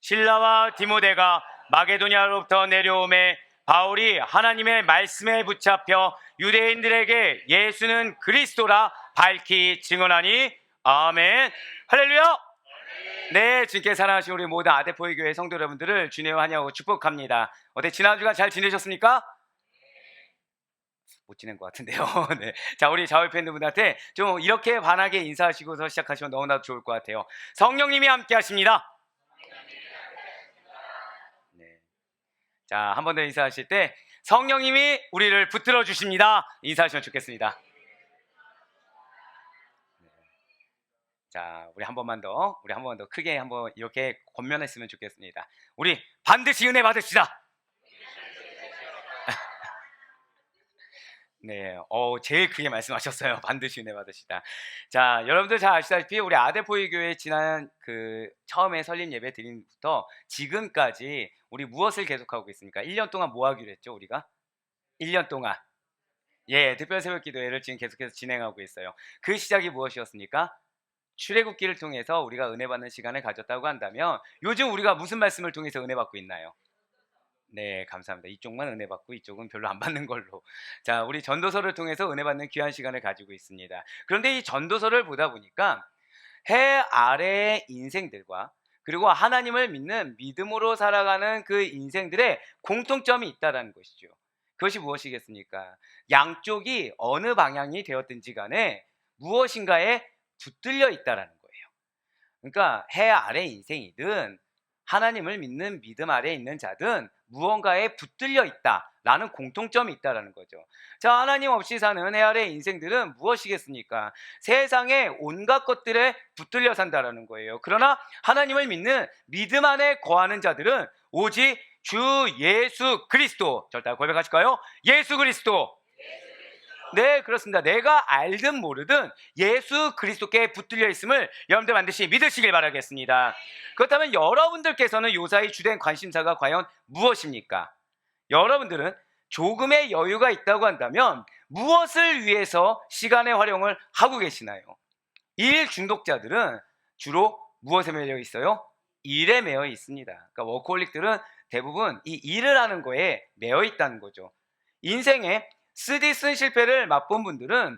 실라와 디모데가 마게도냐로부터 내려오매 바울이 하나님의 말씀에 붙잡혀 유대인들에게 예수는 그리스도라 밝히 증언하니 아멘. 할렐루야. 네, 주님께 사랑하신 우리 모든 아데포이 교회 성도 여러분들을 주님의 환영하고 축복합니다. 어때 지난 주간 잘 지내셨습니까? 못 지낸 것 같은데요. 네. 자, 우리 자울 팬분들한테 좀 이렇게 반하게 인사하시고서 시작하시면 너무나도 좋을 것 같아요. 성령님이 함께 하십니다. 네. 자, 한 번 더 인사하실 때 성령님이 우리를 붙들어 주십니다. 인사하시면 좋겠습니다. 네. 자, 우리 한 번만 더 크게 한번 이렇게 권면했으면 좋겠습니다. 우리 반드시 은혜 받읍시다. 네, 제일 크게 말씀하셨어요. 반드시 은혜 받으시다. 자, 여러분들 잘 아시다시피 우리 아데포이 교회 지난 처음에 설립 예배 드림부터 지금까지 우리 무엇을 계속하고 있습니까? 1년 동안 뭐 하기로 했죠, 우리가? 1년 동안. 예, 특별 새벽 기도회를 지금 계속해서 진행하고 있어요. 그 시작이 무엇이었습니까? 출애굽기를 통해서 우리가 은혜 받는 시간을 가졌다고 한다면 요즘 우리가 무슨 말씀을 통해서 은혜 받고 있나요? 네, 감사합니다. 이쪽만 은혜 받고 이쪽은 별로 안 받는 걸로. 자, 우리 전도서를 통해서 은혜 받는 귀한 시간을 가지고 있습니다. 그런데 이 전도서를 보다 보니까 해 아래의 인생들과 그리고 하나님을 믿는 믿음으로 살아가는 그 인생들의 공통점이 있다는 것이죠. 그것이 무엇이겠습니까? 양쪽이 어느 방향이 되었든지 간에 무엇인가에 붙들려 있다는 거예요. 그러니까 해 아래 인생이든 하나님을 믿는 믿음 아래에 있는 자든 무언가에 붙들려 있다라는 공통점이 있다는 거죠. 자, 하나님 없이 사는 해 아래 인생들은 무엇이겠습니까? 세상의 온갖 것들에 붙들려 산다라는 거예요. 그러나 하나님을 믿는 믿음 안에 거하는 자들은 오직 주 예수 그리스도, 절대 고백하실까요? 예수 그리스도. 네, 그렇습니다. 내가 알든 모르든 예수 그리스도께 붙들려 있음을 여러분들 반드시 믿으시길 바라겠습니다. 그렇다면 여러분들께서는 요사이 주된 관심사가 과연 무엇입니까? 여러분들은 조금의 여유가 있다고 한다면 무엇을 위해서 시간의 활용을 하고 계시나요? 일 중독자들은 주로 무엇에 매여 있어요? 일에 매여 있습니다. 그러니까 워커홀릭들은 대부분 이 일을 하는 거에 매여 있다는 거죠. 인생에 쓰디쓴 실패를 맛본 분들은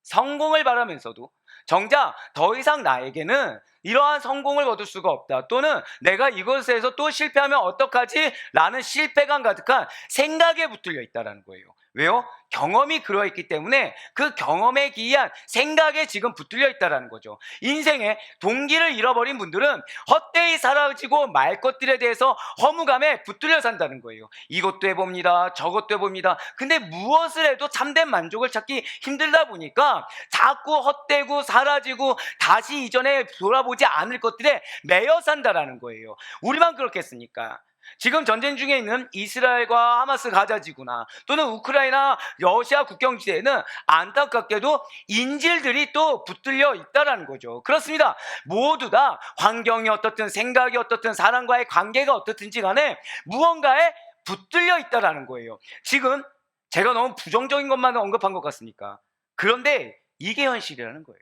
성공을 바라면서도 정작 더 이상 나에게는 이러한 성공을 거둘 수가 없다, 또는 내가 이것에서 또 실패하면 어떡하지? 라는 실패감 가득한 생각에 붙들려 있다는 거예요. 왜요? 경험이 그러했기 때문에 그 경험에 기이한 생각에 지금 붙들려 있다는 거죠. 인생의 동기를 잃어버린 분들은 헛되이 사라지고 말 것들에 대해서 허무감에 붙들려 산다는 거예요. 이것도 해봅니다, 저것도 해봅니다. 근데 무엇을 해도 참된 만족을 찾기 힘들다 보니까 자꾸 헛되고 사라지고 다시 이전에 돌아보지 않을 것들에 매여 산다라는 거예요. 우리만 그렇겠습니까? 지금 전쟁 중에 있는 이스라엘과 하마스 가자지구나, 또는 우크라이나 러시아 국경지대에는 안타깝게도 인질들이 또 붙들려 있다는 거죠. 그렇습니다. 모두 다 환경이 어떻든 생각이 어떻든 사람과의 관계가 어떻든지 간에 무언가에 붙들려 있다는 거예요. 지금 제가 너무 부정적인 것만 언급한 것 같습니까? 그런데 이게 현실이라는 거예요.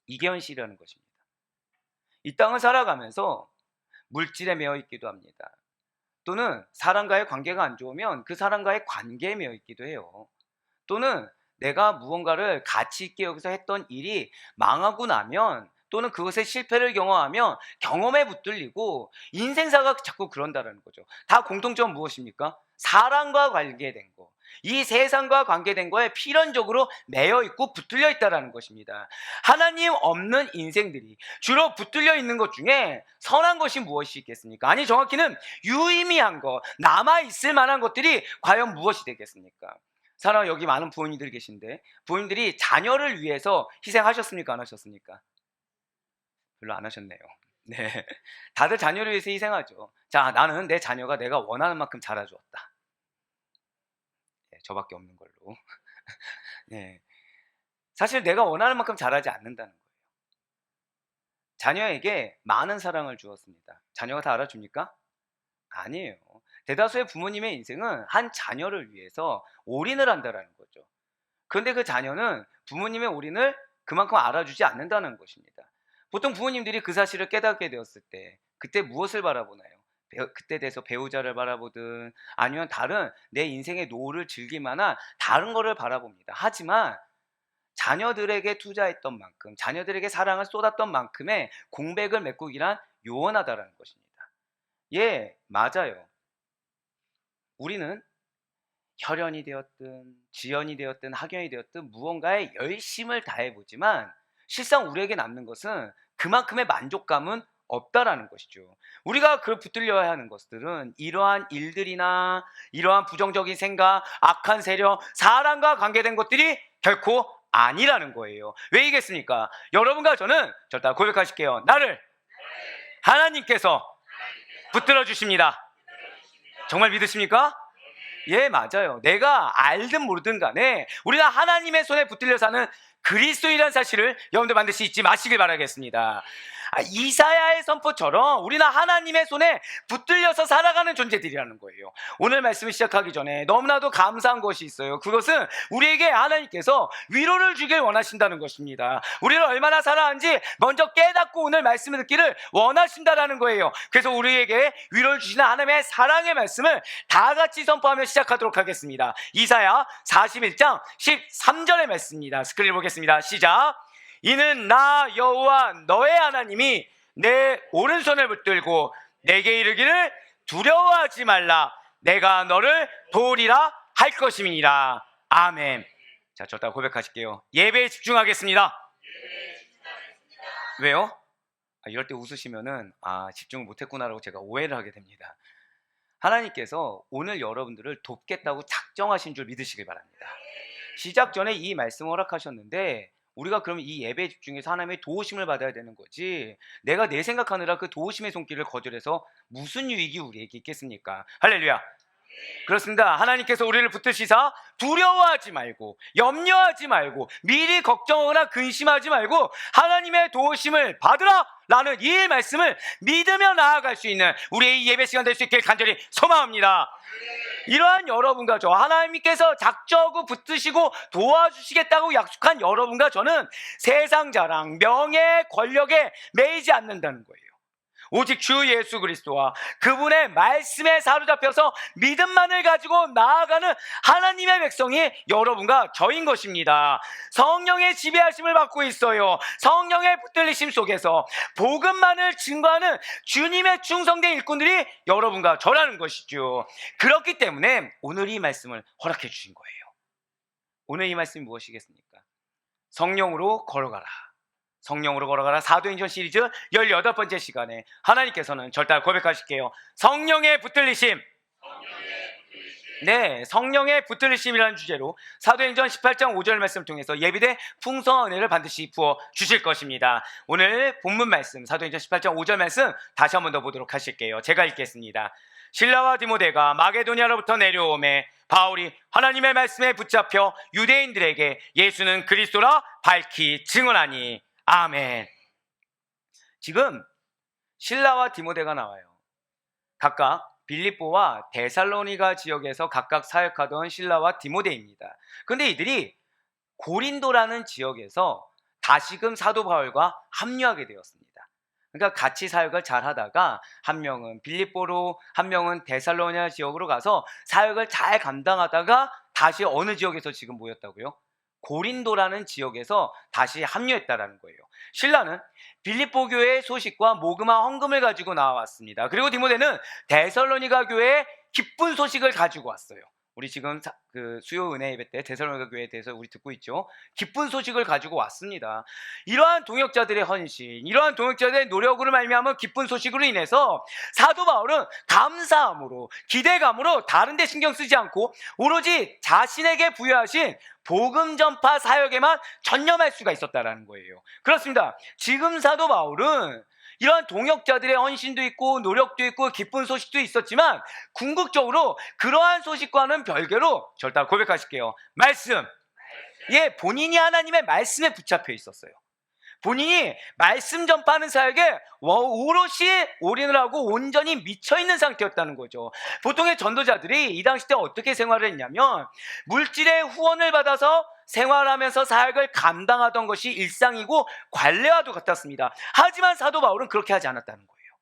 이게 현실이라는 것입니다. 이 땅을 살아가면서 물질에 매여 있기도 합니다. 또는 사람과의 관계가 안 좋으면 그 사람과의 관계에 매여 있기도 해요. 또는 내가 무언가를 가치 있게 여기서 했던 일이 망하고 나면, 또는 그것의 실패를 경험하면 경험에 붙들리고 인생사가 자꾸 그런다는 거죠. 다 공통점 무엇입니까? 사람과 관계된 거, 이 세상과 관계된 거에 필연적으로 매여 있고 붙들려 있다는 것입니다. 하나님 없는 인생들이 주로 붙들려 있는 것 중에 선한 것이 무엇이 있겠습니까? 아니, 정확히는 유의미한 것, 남아있을 만한 것들이 과연 무엇이 되겠습니까? 사랑, 여기 많은 부모님들이 계신데 부모님들이 자녀를 위해서 희생하셨습니까? 안 하셨습니까? 별로 안 하셨네요. 네, 다들 자녀를 위해서 희생하죠. 자, 나는 내 자녀가 내가 원하는 만큼 자라주었다. 네, 저밖에 없는 걸로. 네, 사실 내가 원하는 만큼 자라지 않는다는 거예요. 자녀에게 많은 사랑을 주었습니다. 자녀가 다 알아줍니까? 아니에요. 대다수의 부모님의 인생은 한 자녀를 위해서 올인을 한다는 거죠. 그런데 그 자녀는 부모님의 올인을 그만큼 알아주지 않는다는 것입니다. 보통 부모님들이 그 사실을 깨닫게 되었을 때 그때 무엇을 바라보나요? 그때 돼서 배우자를 바라보든 아니면 다른 내 인생의 노후를 즐길 만한 다른 거를 바라봅니다. 하지만 자녀들에게 투자했던 만큼, 자녀들에게 사랑을 쏟았던 만큼의 공백을 메꾸기란 요원하다라는 것입니다. 예, 맞아요. 우리는 혈연이 되었든 지연이 되었든 학연이 되었든 무언가에 열심을 다해보지만 실상 우리에게 남는 것은 그만큼의 만족감은 없다라는 것이죠. 우리가 그 붙들려야 하는 것들은 이러한 일들이나 이러한 부정적인 생각, 악한 세력, 사람과 관계된 것들이 결코 아니라는 거예요. 왜이겠습니까? 여러분과 저는 절대 고백하실게요. 나를 하나님께서 붙들어 주십니다. 정말 믿으십니까? 예, 맞아요. 내가 알든 모르든 간에 우리가 하나님의 손에 붙들려 사는 그리스도인이라는 사실을 여러분들 반드시 잊지 마시길 바라겠습니다. 이사야의 선포처럼 우리는 하나님의 손에 붙들려서 살아가는 존재들이라는 거예요. 오늘 말씀을 시작하기 전에 너무나도 감사한 것이 있어요. 그것은 우리에게 하나님께서 위로를 주길 원하신다는 것입니다. 우리를 얼마나 사랑하는지 먼저 깨닫고 오늘 말씀을 듣기를 원하신다라는 거예요. 그래서 우리에게 위로를 주시는 하나님의 사랑의 말씀을 다 같이 선포하며 시작하도록 하겠습니다. 이사야 41장 13절의 말씀입니다. 스크린을 보겠습니다. 시작. 이는 나 여호와 너의 하나님이 내 오른손을 붙들고 내게 이르기를 두려워하지 말라. 내가 너를 도우리라 할 것임이니라. 아멘. 자, 저따 고백하실게요. 예배에 집중하겠습니다. 왜요? 이럴 때 웃으시면은 집중을 못했구나라고 제가 오해를 하게 됩니다. 하나님께서 오늘 여러분들을 돕겠다고 작정하신 줄 믿으시길 바랍니다. 시작 전에 이 말씀을 허락하셨는데 우리가 그러면 이 예배에 집중해서 하나님의 도우심을 받아야 되는 거지, 내가 내 생각하느라 그 도우심의 손길을 거절해서 무슨 유익이 우리에게 있겠습니까? 할렐루야. 그렇습니다. 하나님께서 우리를 붙드시사 두려워하지 말고 염려하지 말고 미리 걱정하거나 근심하지 말고 하나님의 도우심을 받으라 라는 이 말씀을 믿으며 나아갈 수 있는 우리의 예배 시간 될 수 있길 간절히 소망합니다. 이러한 여러분과 저, 하나님께서 작정하고 붙드시고 도와주시겠다고 약속한 여러분과 저는 세상 자랑, 명예, 권력에 매이지 않는다는 거예요. 오직 주 예수 그리스도와 그분의 말씀에 사로잡혀서 믿음만을 가지고 나아가는 하나님의 백성이 여러분과 저인 것입니다. 성령의 지배하심을 받고 있어요. 성령의 붙들리심 속에서 복음만을 증거하는 주님의 충성된 일꾼들이 여러분과 저라는 것이죠. 그렇기 때문에 오늘 이 말씀을 허락해 주신 거예요. 오늘 이 말씀이 무엇이겠습니까? 성령으로 걸어가라. 성령으로 걸어가라 사도행전 시리즈 18번째 시간에 하나님께서는 절대 고백하실게요. 성령의 붙들리심. 네, 성령의 붙들리심이라는 주제로 사도행전 18장 5절 말씀을 통해서 예비된 풍성한 은혜를 반드시 부어 주실 것입니다. 오늘 본문 말씀 사도행전 18장 5절 말씀 다시 한번 더 보도록 하실게요. 제가 읽겠습니다. 실라와 디모데가 마게도니아로부터 내려오매 바울이 하나님의 말씀에 붙잡혀 유대인들에게 예수는 그리스도라 밝히 증언하니. 아멘. 지금 실라와 디모데가 나와요. 각각 빌립보와 데살로니가 지역에서 각각 사역하던 실라와 디모데입니다. 그런데 이들이 고린도라는 지역에서 다시금 사도 바울과 합류하게 되었습니다. 그러니까 같이 사역을 잘 하다가 한 명은 빌립보로, 한 명은 데살로니가 지역으로 가서 사역을 잘 감당하다가 다시 어느 지역에서 지금 모였다고요? 고린도라는 지역에서 다시 합류했다라는 거예요. 신라는 빌립보 교회의 소식과 모금한 헌금을 가지고 나왔습니다. 그리고 디모데는 데살로니가 교회의 기쁜 소식을 가지고 왔어요. 우리 지금 그 수요 은혜 예배 때 데살로니가 교회에 대해서 우리 듣고 있죠. 기쁜 소식을 가지고 왔습니다. 이러한 동역자들의 헌신, 이러한 동역자들의 노력으로 말미암은 기쁜 소식으로 인해서 사도 바울은 감사함으로, 기대감으로 다른 데 신경 쓰지 않고 오로지 자신에게 부여하신 복음 전파 사역에만 전념할 수가 있었다라는 거예요. 그렇습니다. 지금 사도 바울은 이러한 동역자들의 헌신도 있고 노력도 있고 기쁜 소식도 있었지만 궁극적으로 그러한 소식과는 별개로 절대 고백하실게요. 말씀. 예, 본인이 하나님의 말씀에 붙잡혀 있었어요. 본인이 말씀 전파하는 사역에 오롯이 올인을 하고 온전히 미쳐있는 상태였다는 거죠. 보통의 전도자들이 이 당시 때 어떻게 생활을 했냐면 물질의 후원을 받아서 생활하면서 사역을 감당하던 것이 일상이고 관례와도 같았습니다. 하지만 사도 바울은 그렇게 하지 않았다는 거예요.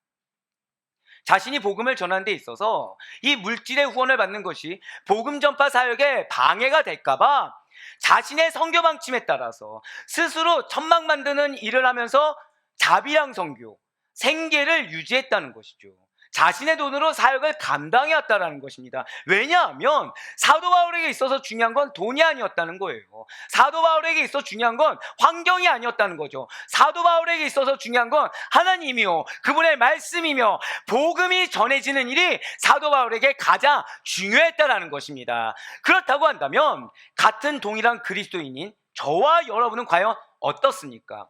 자신이 복음을 전하는 데 있어서 이 물질의 후원을 받는 것이 복음 전파 사역에 방해가 될까봐 자신의 선교 방침에 따라서 스스로 천막 만드는 일을 하면서 자비랑 선교, 생계를 유지했다는 것이죠. 자신의 돈으로 사역을 감당해왔다는 것입니다. 왜냐하면 사도 바울에게 있어서 중요한 건 돈이 아니었다는 거예요. 사도 바울에게 있어서 중요한 건 환경이 아니었다는 거죠. 사도 바울에게 있어서 중요한 건 하나님이요, 그분의 말씀이며 복음이 전해지는 일이 사도 바울에게 가장 중요했다는 것입니다. 그렇다고 한다면 같은 동일한 그리스도인인 저와 여러분은 과연 어떻습니까?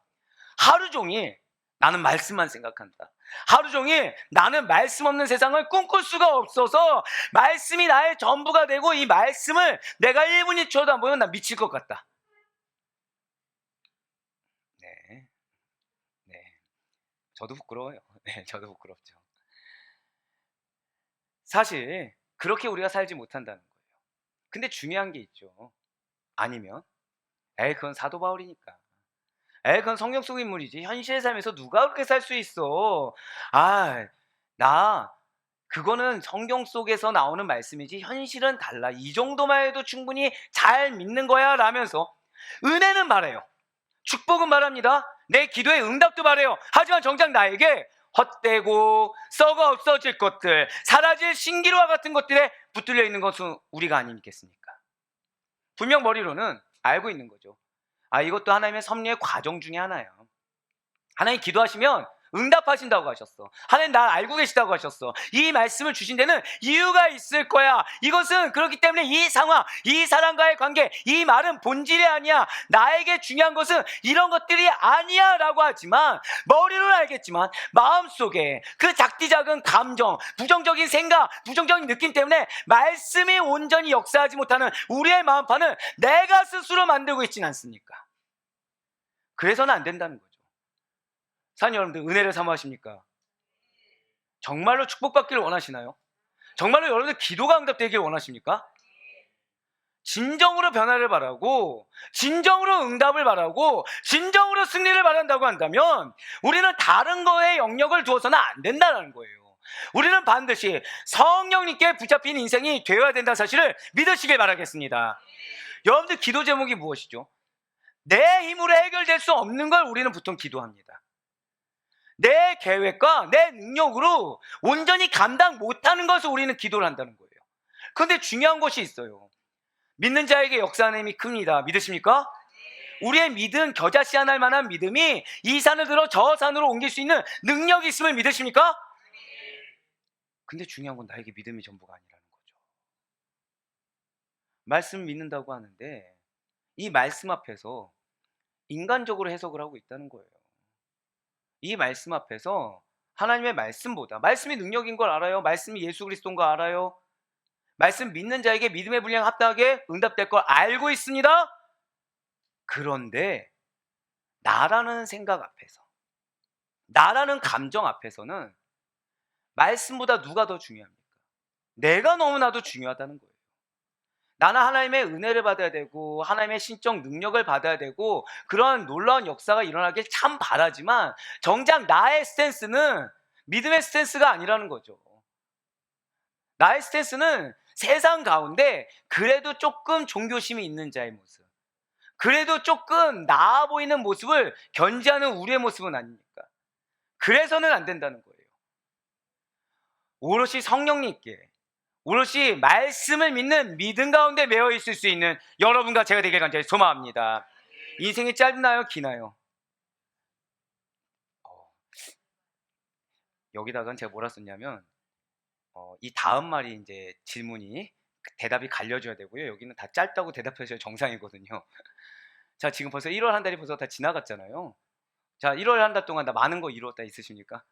하루 종일 나는 말씀만 생각한다. 하루 종일 나는 말씀 없는 세상을 꿈꿀 수가 없어서 말씀이 나의 전부가 되고 이 말씀을 내가 1분 1초도 안 보면 난 미칠 것 같다. 네, 네, 저도 부끄러워요. 네, 저도 부끄럽죠. 사실 그렇게 우리가 살지 못한다는 거예요. 근데 중요한 게 있죠. 아니면 그건 사도 바울이니까. 그건 성경 속 인물이지. 현실의 삶에서 누가 그렇게 살 수 있어? 그거는 성경 속에서 나오는 말씀이지 현실은 달라. 이 정도만 해도 충분히 잘 믿는 거야 라면서 은혜는 바래요. 축복은 바랍니다. 내 기도에 응답도 바래요. 하지만 정작 나에게 헛되고 썩어 없어질 것들, 사라질 신기루와 같은 것들에 붙들려 있는 것은 우리가 아니겠습니까? 분명 머리로는 알고 있는 거죠. 이것도 하나님의 섭리의 과정 중에 하나예요. 하나님 기도하시면 응답하신다고 하셨어. 하나님 날 알고 계시다고 하셨어. 이 말씀을 주신 데는 이유가 있을 거야. 이것은 그렇기 때문에 이 상황, 이 사람과의 관계, 이 말은 본질이 아니야. 나에게 중요한 것은 이런 것들이 아니야 라고 하지만 머리로는 알겠지만 마음속에 그 작디 작은 감정, 부정적인 생각, 부정적인 느낌 때문에 말씀이 온전히 역사하지 못하는 우리의 마음판은 내가 스스로 만들고 있지는 않습니까? 그래서는 안 된다는 거예요. 사랑하는 여러분들, 은혜를 사모하십니까? 정말로 축복받기를 원하시나요? 정말로 여러분들 기도가 응답되기를 원하십니까? 진정으로 변화를 바라고 진정으로 응답을 바라고 진정으로 승리를 바란다고 한다면 우리는 다른 거에 영역을 두어서는 안 된다는 거예요. 우리는 반드시 성령님께 붙잡힌 인생이 되어야 된다는 사실을 믿으시길 바라겠습니다. 여러분들 기도 제목이 무엇이죠? 내 힘으로 해결될 수 없는 걸 우리는 보통 기도합니다. 내 계획과 내 능력으로 온전히 감당 못하는 것을 우리는 기도를 한다는 거예요. 그런데 중요한 것이 있어요. 믿는 자에게 역사하는 힘이 큽니다. 믿으십니까? 우리의 믿음, 겨자씨 하나 할 만한 믿음이 이 산을 들어 저 산으로 옮길 수 있는 능력이 있음을 믿으십니까? 근데 중요한 건 나에게 믿음이 전부가 아니라는 거죠. 말씀 믿는다고 하는데 이 말씀 앞에서 인간적으로 해석을 하고 있다는 거예요. 이 말씀 앞에서 하나님의 말씀보다, 말씀이 능력인 걸 알아요. 말씀이 예수 그리스도인 걸 알아요. 말씀 믿는 자에게 믿음의 분량 합당하게 응답될 걸 알고 있습니다. 그런데 나라는 생각 앞에서, 나라는 감정 앞에서는 말씀보다 누가 더 중요합니까? 내가 너무나도 중요하다는 거예요. 나는 하나님의 은혜를 받아야 되고 하나님의 신적 능력을 받아야 되고 그런 놀라운 역사가 일어나길 참 바라지만 정작 나의 스탠스는 믿음의 스탠스가 아니라는 거죠. 나의 스탠스는 세상 가운데 그래도 조금 종교심이 있는 자의 모습, 그래도 조금 나아 보이는 모습을 견지하는 우리의 모습은 아닙니까? 그래서는 안 된다는 거예요. 오롯이 성령님께, 오롯이 말씀을 믿는 믿음 가운데 매여 있을 수 있는 여러분과 제가 되길 간절히 소망합니다. 인생이 짧나요? 기나요? 여기다가 제가 뭐라 썼냐면 이 다음 말이 이제 질문이 대답이 갈려져야 되고요. 여기는 다 짧다고 대답하셔야 정상이거든요. 자, 지금 벌써 1월 한 달이 벌써 다 지나갔잖아요. 자, 1월 한 달 동안 나 많은 거 이루었다 있으십니까?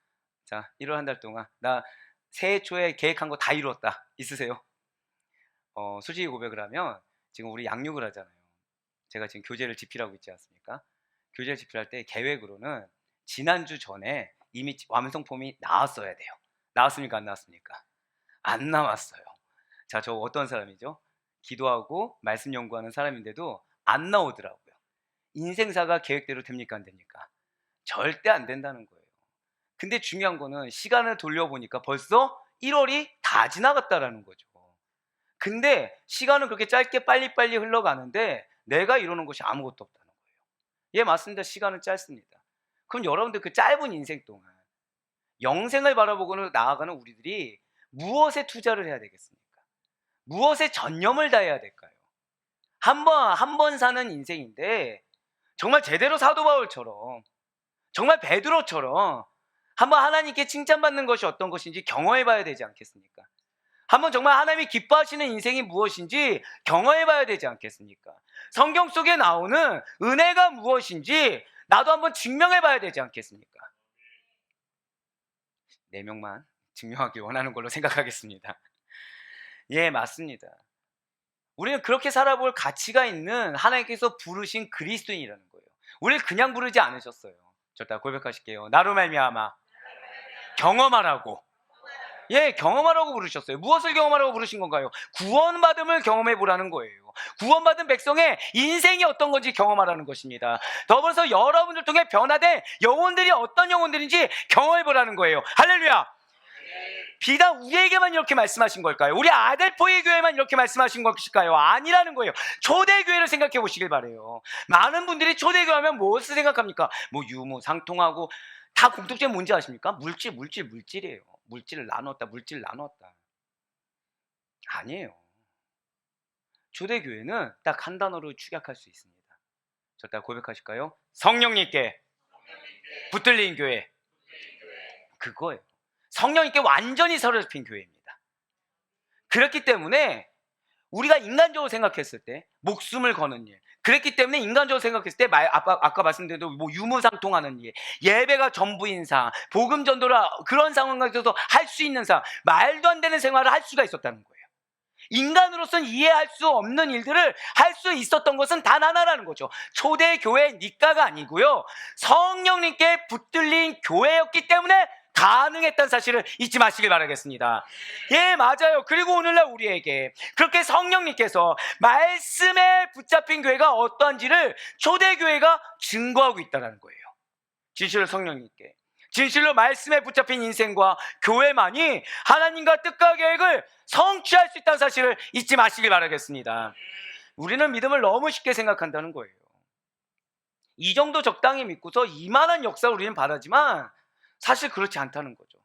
자, 1월 한 달 동안 나 새해 초에 계획한 거 다 이루었다 있으세요? 솔직히 고백을 하면 지금 우리 양육을 하잖아요. 제가 지금 교재를 집필하고 있지 않습니까? 교재를 집필할 때 계획으로는 지난주 전에 이미 완성폼이 나왔어야 돼요. 나왔습니까? 안 나왔습니까? 안 나왔어요. 자, 저 어떤 사람이죠? 기도하고 말씀 연구하는 사람인데도 안 나오더라고요. 인생사가 계획대로 됩니까? 안 됩니까? 절대 안 된다는 거예요. 근데 중요한 거는 시간을 돌려보니까 벌써 1월이 다 지나갔다라는 거죠. 근데 시간은 그렇게 짧게 빨리빨리 흘러가는데 내가 이루는 것이 아무것도 없다는 거예요. 예, 맞습니다. 시간은 짧습니다. 그럼 여러분들 그 짧은 인생 동안 영생을 바라보고 나아가는 우리들이 무엇에 투자를 해야 되겠습니까? 무엇에 전념을 다해야 될까요? 한 번 사는 인생인데 정말 제대로 사도 바울처럼, 정말 베드로처럼 한번 하나님께 칭찬받는 것이 어떤 것인지 경험해 봐야 되지 않겠습니까? 한번 정말 하나님이 기뻐하시는 인생이 무엇인지 경험해 봐야 되지 않겠습니까? 성경 속에 나오는 은혜가 무엇인지 나도 한번 증명해 봐야 되지 않겠습니까? 4명만 증명하길 원하는 걸로 생각하겠습니다. 예, 맞습니다. 우리는 그렇게 살아볼 가치가 있는 하나님께서 부르신 그리스도인이라는 거예요. 우리를 그냥 부르지 않으셨어요. 저 다 고백하실게요. 나로 말미암아 경험하라고. 예, 경험하라고 부르셨어요. 무엇을 경험하라고 부르신 건가요? 구원받음을 경험해 보라는 거예요. 구원받은 백성의 인생이 어떤 건지 경험하라는 것입니다. 더불어서 여러분들 통해 변화된 영혼들이 어떤 영혼들인지 경험해 보라는 거예요. 할렐루야! 비단 우리에게만 이렇게 말씀하신 걸까요? 우리 아델포이 교회만 이렇게 말씀하신 것일까요? 아니라는 거예요. 초대교회를 생각해 보시길 바래요. 많은 분들이 초대교회 하면 무엇을 생각합니까? 뭐 유무상통하고, 다 공통점이 뭔지 아십니까? 물질이에요. 물질을 나눴다. 아니에요. 초대교회는 딱 한 단어로 축약할 수 있습니다. 저 딱 고백하실까요? 성령님께 붙들린 교회. 그거예요. 성령님께 완전히 사로잡힌 교회입니다. 그렇기 때문에 우리가 인간적으로 생각했을 때 목숨을 거는 일, 그랬기 때문에 인간적으로 생각했을 때 아까 말씀드린 대로 뭐 유무상통하는 일, 예배가 전부인 상황, 복음 전도를 그런 상황에서도 할 수 있는 상황, 말도 안 되는 생활을 할 수가 있었다는 거예요. 인간으로서는 이해할 수 없는 일들을 할 수 있었던 것은 단 하나라는 거죠. 초대교회 니까가 아니고요, 성령님께 붙들린 교회였기 때문에 가능했다는 사실을 잊지 마시길 바라겠습니다. 예, 맞아요. 그리고 오늘날 우리에게 그렇게 성령님께서 말씀에 붙잡힌 교회가 어떠한지를 초대교회가 증거하고 있다는 거예요. 진실로 성령님께, 진실로 말씀에 붙잡힌 인생과 교회만이 하나님과 뜻과 계획을 성취할 수 있다는 사실을 잊지 마시길 바라겠습니다. 우리는 믿음을 너무 쉽게 생각한다는 거예요. 이 정도 적당히 믿고서 이만한 역사를 우리는 바라지만 사실 그렇지 않다는 거죠.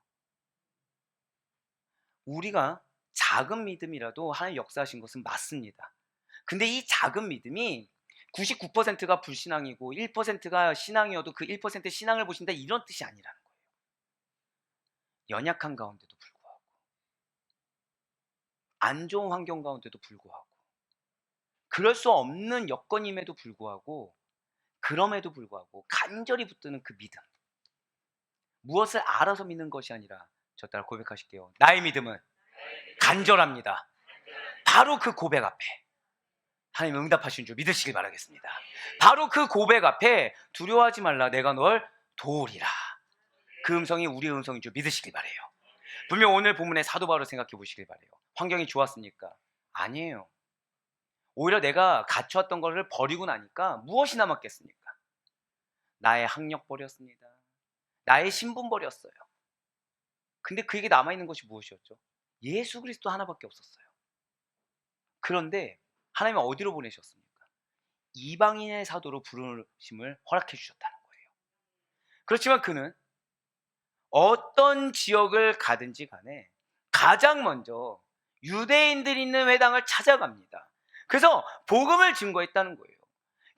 우리가 작은 믿음이라도 하나님 역사하신 것은 맞습니다. 근데 이 작은 믿음이 99%가 불신앙이고 1%가 신앙이어도 그 1% 신앙을 보신다, 이런 뜻이 아니라는 거예요. 연약한 가운데도 불구하고, 안 좋은 환경 가운데도 불구하고, 그럴 수 없는 여건임에도 불구하고, 그럼에도 불구하고 간절히 붙드는 그 믿음, 무엇을 알아서 믿는 것이 아니라, 저 따라 고백하실게요. 나의 믿음은 간절합니다. 바로 그 고백 앞에 하나님 응답하신 줄 믿으시길 바라겠습니다. 바로 그 고백 앞에 두려워하지 말라, 내가 널 도우리라, 그 음성이 우리의 음성인 줄 믿으시길 바래요. 분명 오늘 본문의 사도 바울을 생각해 보시길 바래요. 환경이 좋았습니까? 아니에요. 오히려 내가 갖춰왔던 것을 버리고 나니까 무엇이 남았겠습니까? 나의 학력 버렸습니다. 나의 신분 버렸어요. 근데 그에게 남아있는 것이 무엇이었죠? 예수 그리스도 하나밖에 없었어요. 그런데 하나님은 어디로 보내셨습니까? 이방인의 사도로 부르심을 허락해 주셨다는 거예요. 그렇지만 그는 어떤 지역을 가든지 간에 가장 먼저 유대인들이 있는 회당을 찾아갑니다. 그래서 복음을 증거했다는 거예요.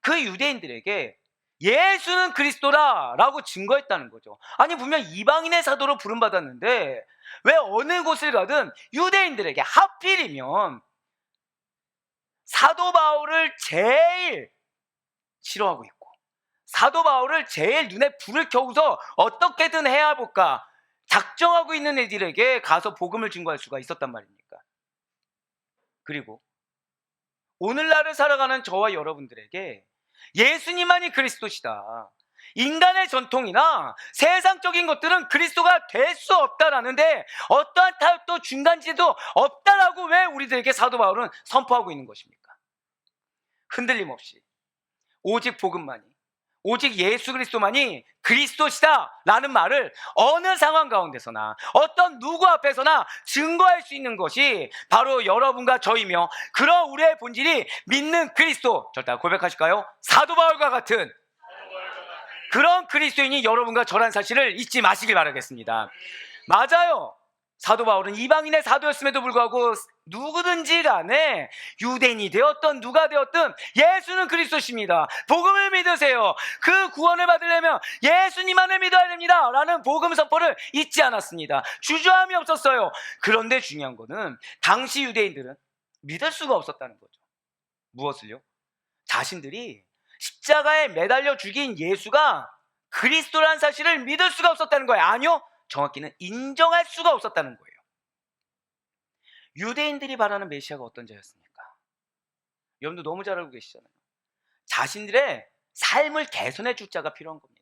그 유대인들에게 예수는 그리스도다 라고 증거했다는 거죠. 아니, 분명 이방인의 사도로 부름받았는데 왜 어느 곳을 가든 유대인들에게, 하필이면 사도 바울을 제일 싫어하고 있고 사도 바울을 제일 눈에 불을 켜고서 어떻게든 해야 볼까 작정하고 있는 애들에게 가서 복음을 증거할 수가 있었단 말입니까? 그리고 오늘날을 살아가는 저와 여러분들에게 예수님만이 그리스도시다, 인간의 전통이나 세상적인 것들은 그리스도가 될 수 없다라는데 어떠한 타협도 중간지도 없다라고 왜 우리들에게 사도 바울은 선포하고 있는 것입니까? 흔들림 없이 오직 복음만이, 오직 예수 그리스도만이 그리스도시다 라는 말을 어느 상황 가운데서나 어떤 누구 앞에서나 증거할 수 있는 것이 바로 여러분과 저이며, 그런 우리의 본질이 믿는 그리스도, 절대 고백하실까요? 사도 바울과 같은 그런 그리스도인이 여러분과 저란 사실을 잊지 마시길 바라겠습니다. 맞아요. 사도 바울은 이방인의 사도였음에도 불구하고 누구든지 간에 유대인이 되었던 누가 되었든 예수는 그리스도십니다. 복음을 믿으세요. 그 구원을 받으려면 예수님만을 믿어야 됩니다 라는 복음 선포를 잊지 않았습니다. 주저함이 없었어요. 그런데 중요한 거는 당시 유대인들은 믿을 수가 없었다는 거죠. 무엇을요? 자신들이 십자가에 매달려 죽인 예수가 그리스도라는 사실을 믿을 수가 없었다는 거예요. 아니요, 정확히는 인정할 수가 없었다는 거예요. 유대인들이 바라는 메시아가 어떤 자였습니까? 여러분도 너무 잘 알고 계시잖아요. 자신들의 삶을 개선해 줄 자가 필요한 겁니다.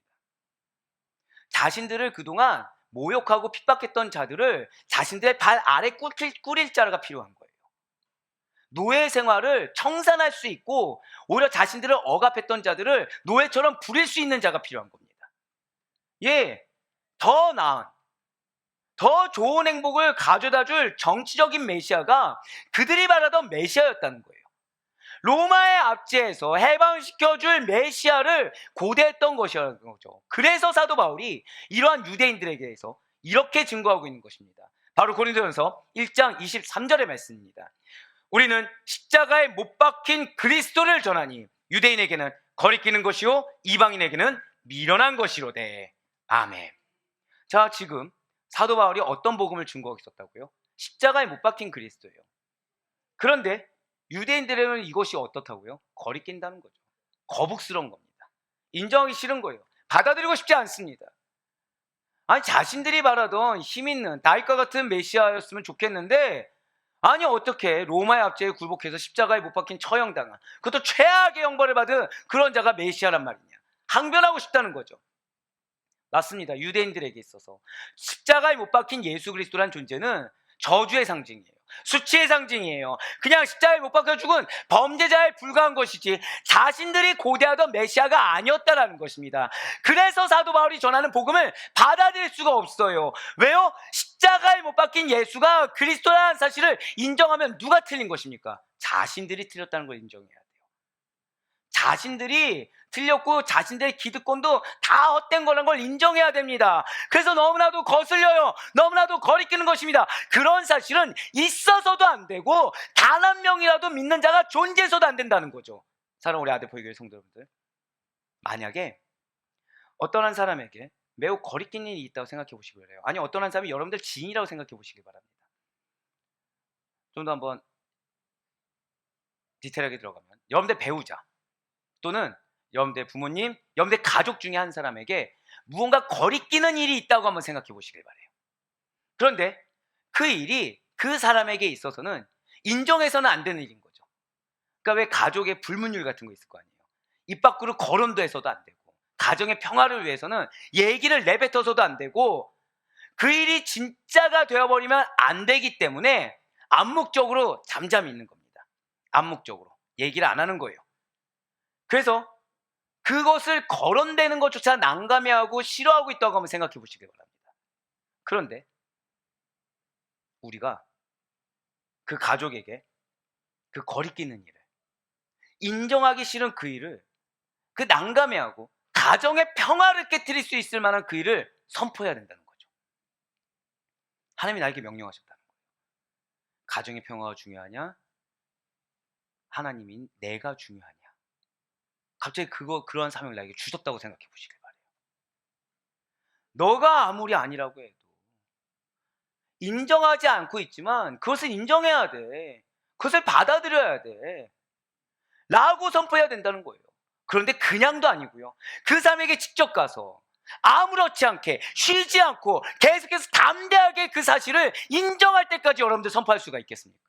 자신들을 그동안 모욕하고 핍박했던 자들을 자신들의 발 아래 꾸릴 자가 필요한 거예요. 노예 생활을 청산할 수 있고 오히려 자신들을 억압했던 자들을 노예처럼 부릴 수 있는 자가 필요한 겁니다. 예, 더 나은, 더 좋은 행복을 가져다 줄 정치적인 메시아가 그들이 바라던 메시아였다는 거예요. 로마의 압제에서 해방시켜줄 메시아를 고대했던 것이라는 거죠. 그래서 사도 바울이 이러한 유대인들에게 대해서 이렇게 증거하고 있는 것입니다. 바로 고린도전서 1장 23절의 말씀입니다. 우리는 십자가에 못 박힌 그리스도를 전하니 유대인에게는 거리끼는 것이요 이방인에게는 미련한 것이로되. 아멘. 자, 지금 사도 바울이 어떤 복음을 증거하고 있었다고요? 십자가에 못 박힌 그리스도예요. 그런데 유대인들에게는 이것이 어떻다고요? 거리낀다는 거죠. 거북스러운 겁니다. 인정하기 싫은 거예요. 받아들이고 싶지 않습니다. 아니, 자신들이 바라던 힘있는 다윗과 같은 메시아였으면 좋겠는데, 아니 어떻게 로마의 압제에 굴복해서 십자가에 못 박힌 처형당한, 그것도 최악의 형벌을 받은 그런 자가 메시아란 말이냐. 항변하고 싶다는 거죠. 맞습니다. 유대인들에게 있어서 십자가에 못 박힌 예수 그리스도란 존재는 저주의 상징이에요. 수치의 상징이에요. 그냥 십자가에 못 박혀 죽은 범죄자에 불과한 것이지 자신들이 고대하던 메시아가 아니었다라는 것입니다. 그래서 사도 바울이 전하는 복음을 받아들일 수가 없어요. 왜요? 십자가에 못 박힌 예수가 그리스도라는 사실을 인정하면 누가 틀린 것입니까? 자신들이 틀렸다는 걸 인정해야 돼요. 자신들이 틀렸고 자신들의 기득권도 다 헛된 거라는 걸 인정해야 됩니다. 그래서 너무나도 거슬려요. 너무나도 거리끼는 것입니다. 그런 사실은 있어서도 안 되고 단 한 명이라도 믿는 자가 존재해서도 안 된다는 거죠. 사랑하는 우리 아대포교회 성도 여러분들, 만약에 어떤 한 사람에게 매우 거리낀 일이 있다고 생각해 보시기 바라요. 아니, 어떤 한 사람이 여러분들 지인이라고 생각해 보시기 바랍니다. 좀 더 한번 디테일하게 들어가면 여러분들 배우자 또는 여러분들 부모님, 여러분들 가족 중에 한 사람에게 무언가 거리끼는 일이 있다고 한번 생각해 보시길 바래요. 그런데 그 일이 그 사람에게 있어서는 인정해서는 안 되는 일인 거죠. 그러니까 왜 가족의 불문율 같은 거 있을 거 아니에요. 입 밖으로 거론도 해서도 안 되고, 가정의 평화를 위해서는 얘기를 내뱉어서도 안 되고, 그 일이 진짜가 되어버리면 안 되기 때문에 암묵적으로 잠잠히 있는 겁니다. 암묵적으로 얘기를 안 하는 거예요. 그래서 그것을 거론되는 것조차 난감해하고 싫어하고 있다고 한번 생각해 보시기 바랍니다. 그런데 우리가 그 가족에게 그 거리끼는 일을, 인정하기 싫은 그 일을, 그 난감해하고 가정의 평화를 깨트릴 수 있을 만한 그 일을 선포해야 된다는 거죠. 하나님이 나에게 명령하셨다는 거예요. 가정의 평화가 중요하냐? 하나님인 내가 중요하냐? 갑자기 그런 사명을 나에게 주셨다고 생각해 보시길 바래요. 너가 아무리 아니라고 해도 인정하지 않고 있지만 그것을 인정해야 돼. 그것을 받아들여야 돼. 라고 선포해야 된다는 거예요. 그런데 그냥도 아니고요. 그 사람에게 직접 가서 아무렇지 않게 쉬지 않고 계속해서 담대하게 그 사실을 인정할 때까지 여러분들 선포할 수가 있겠습니까?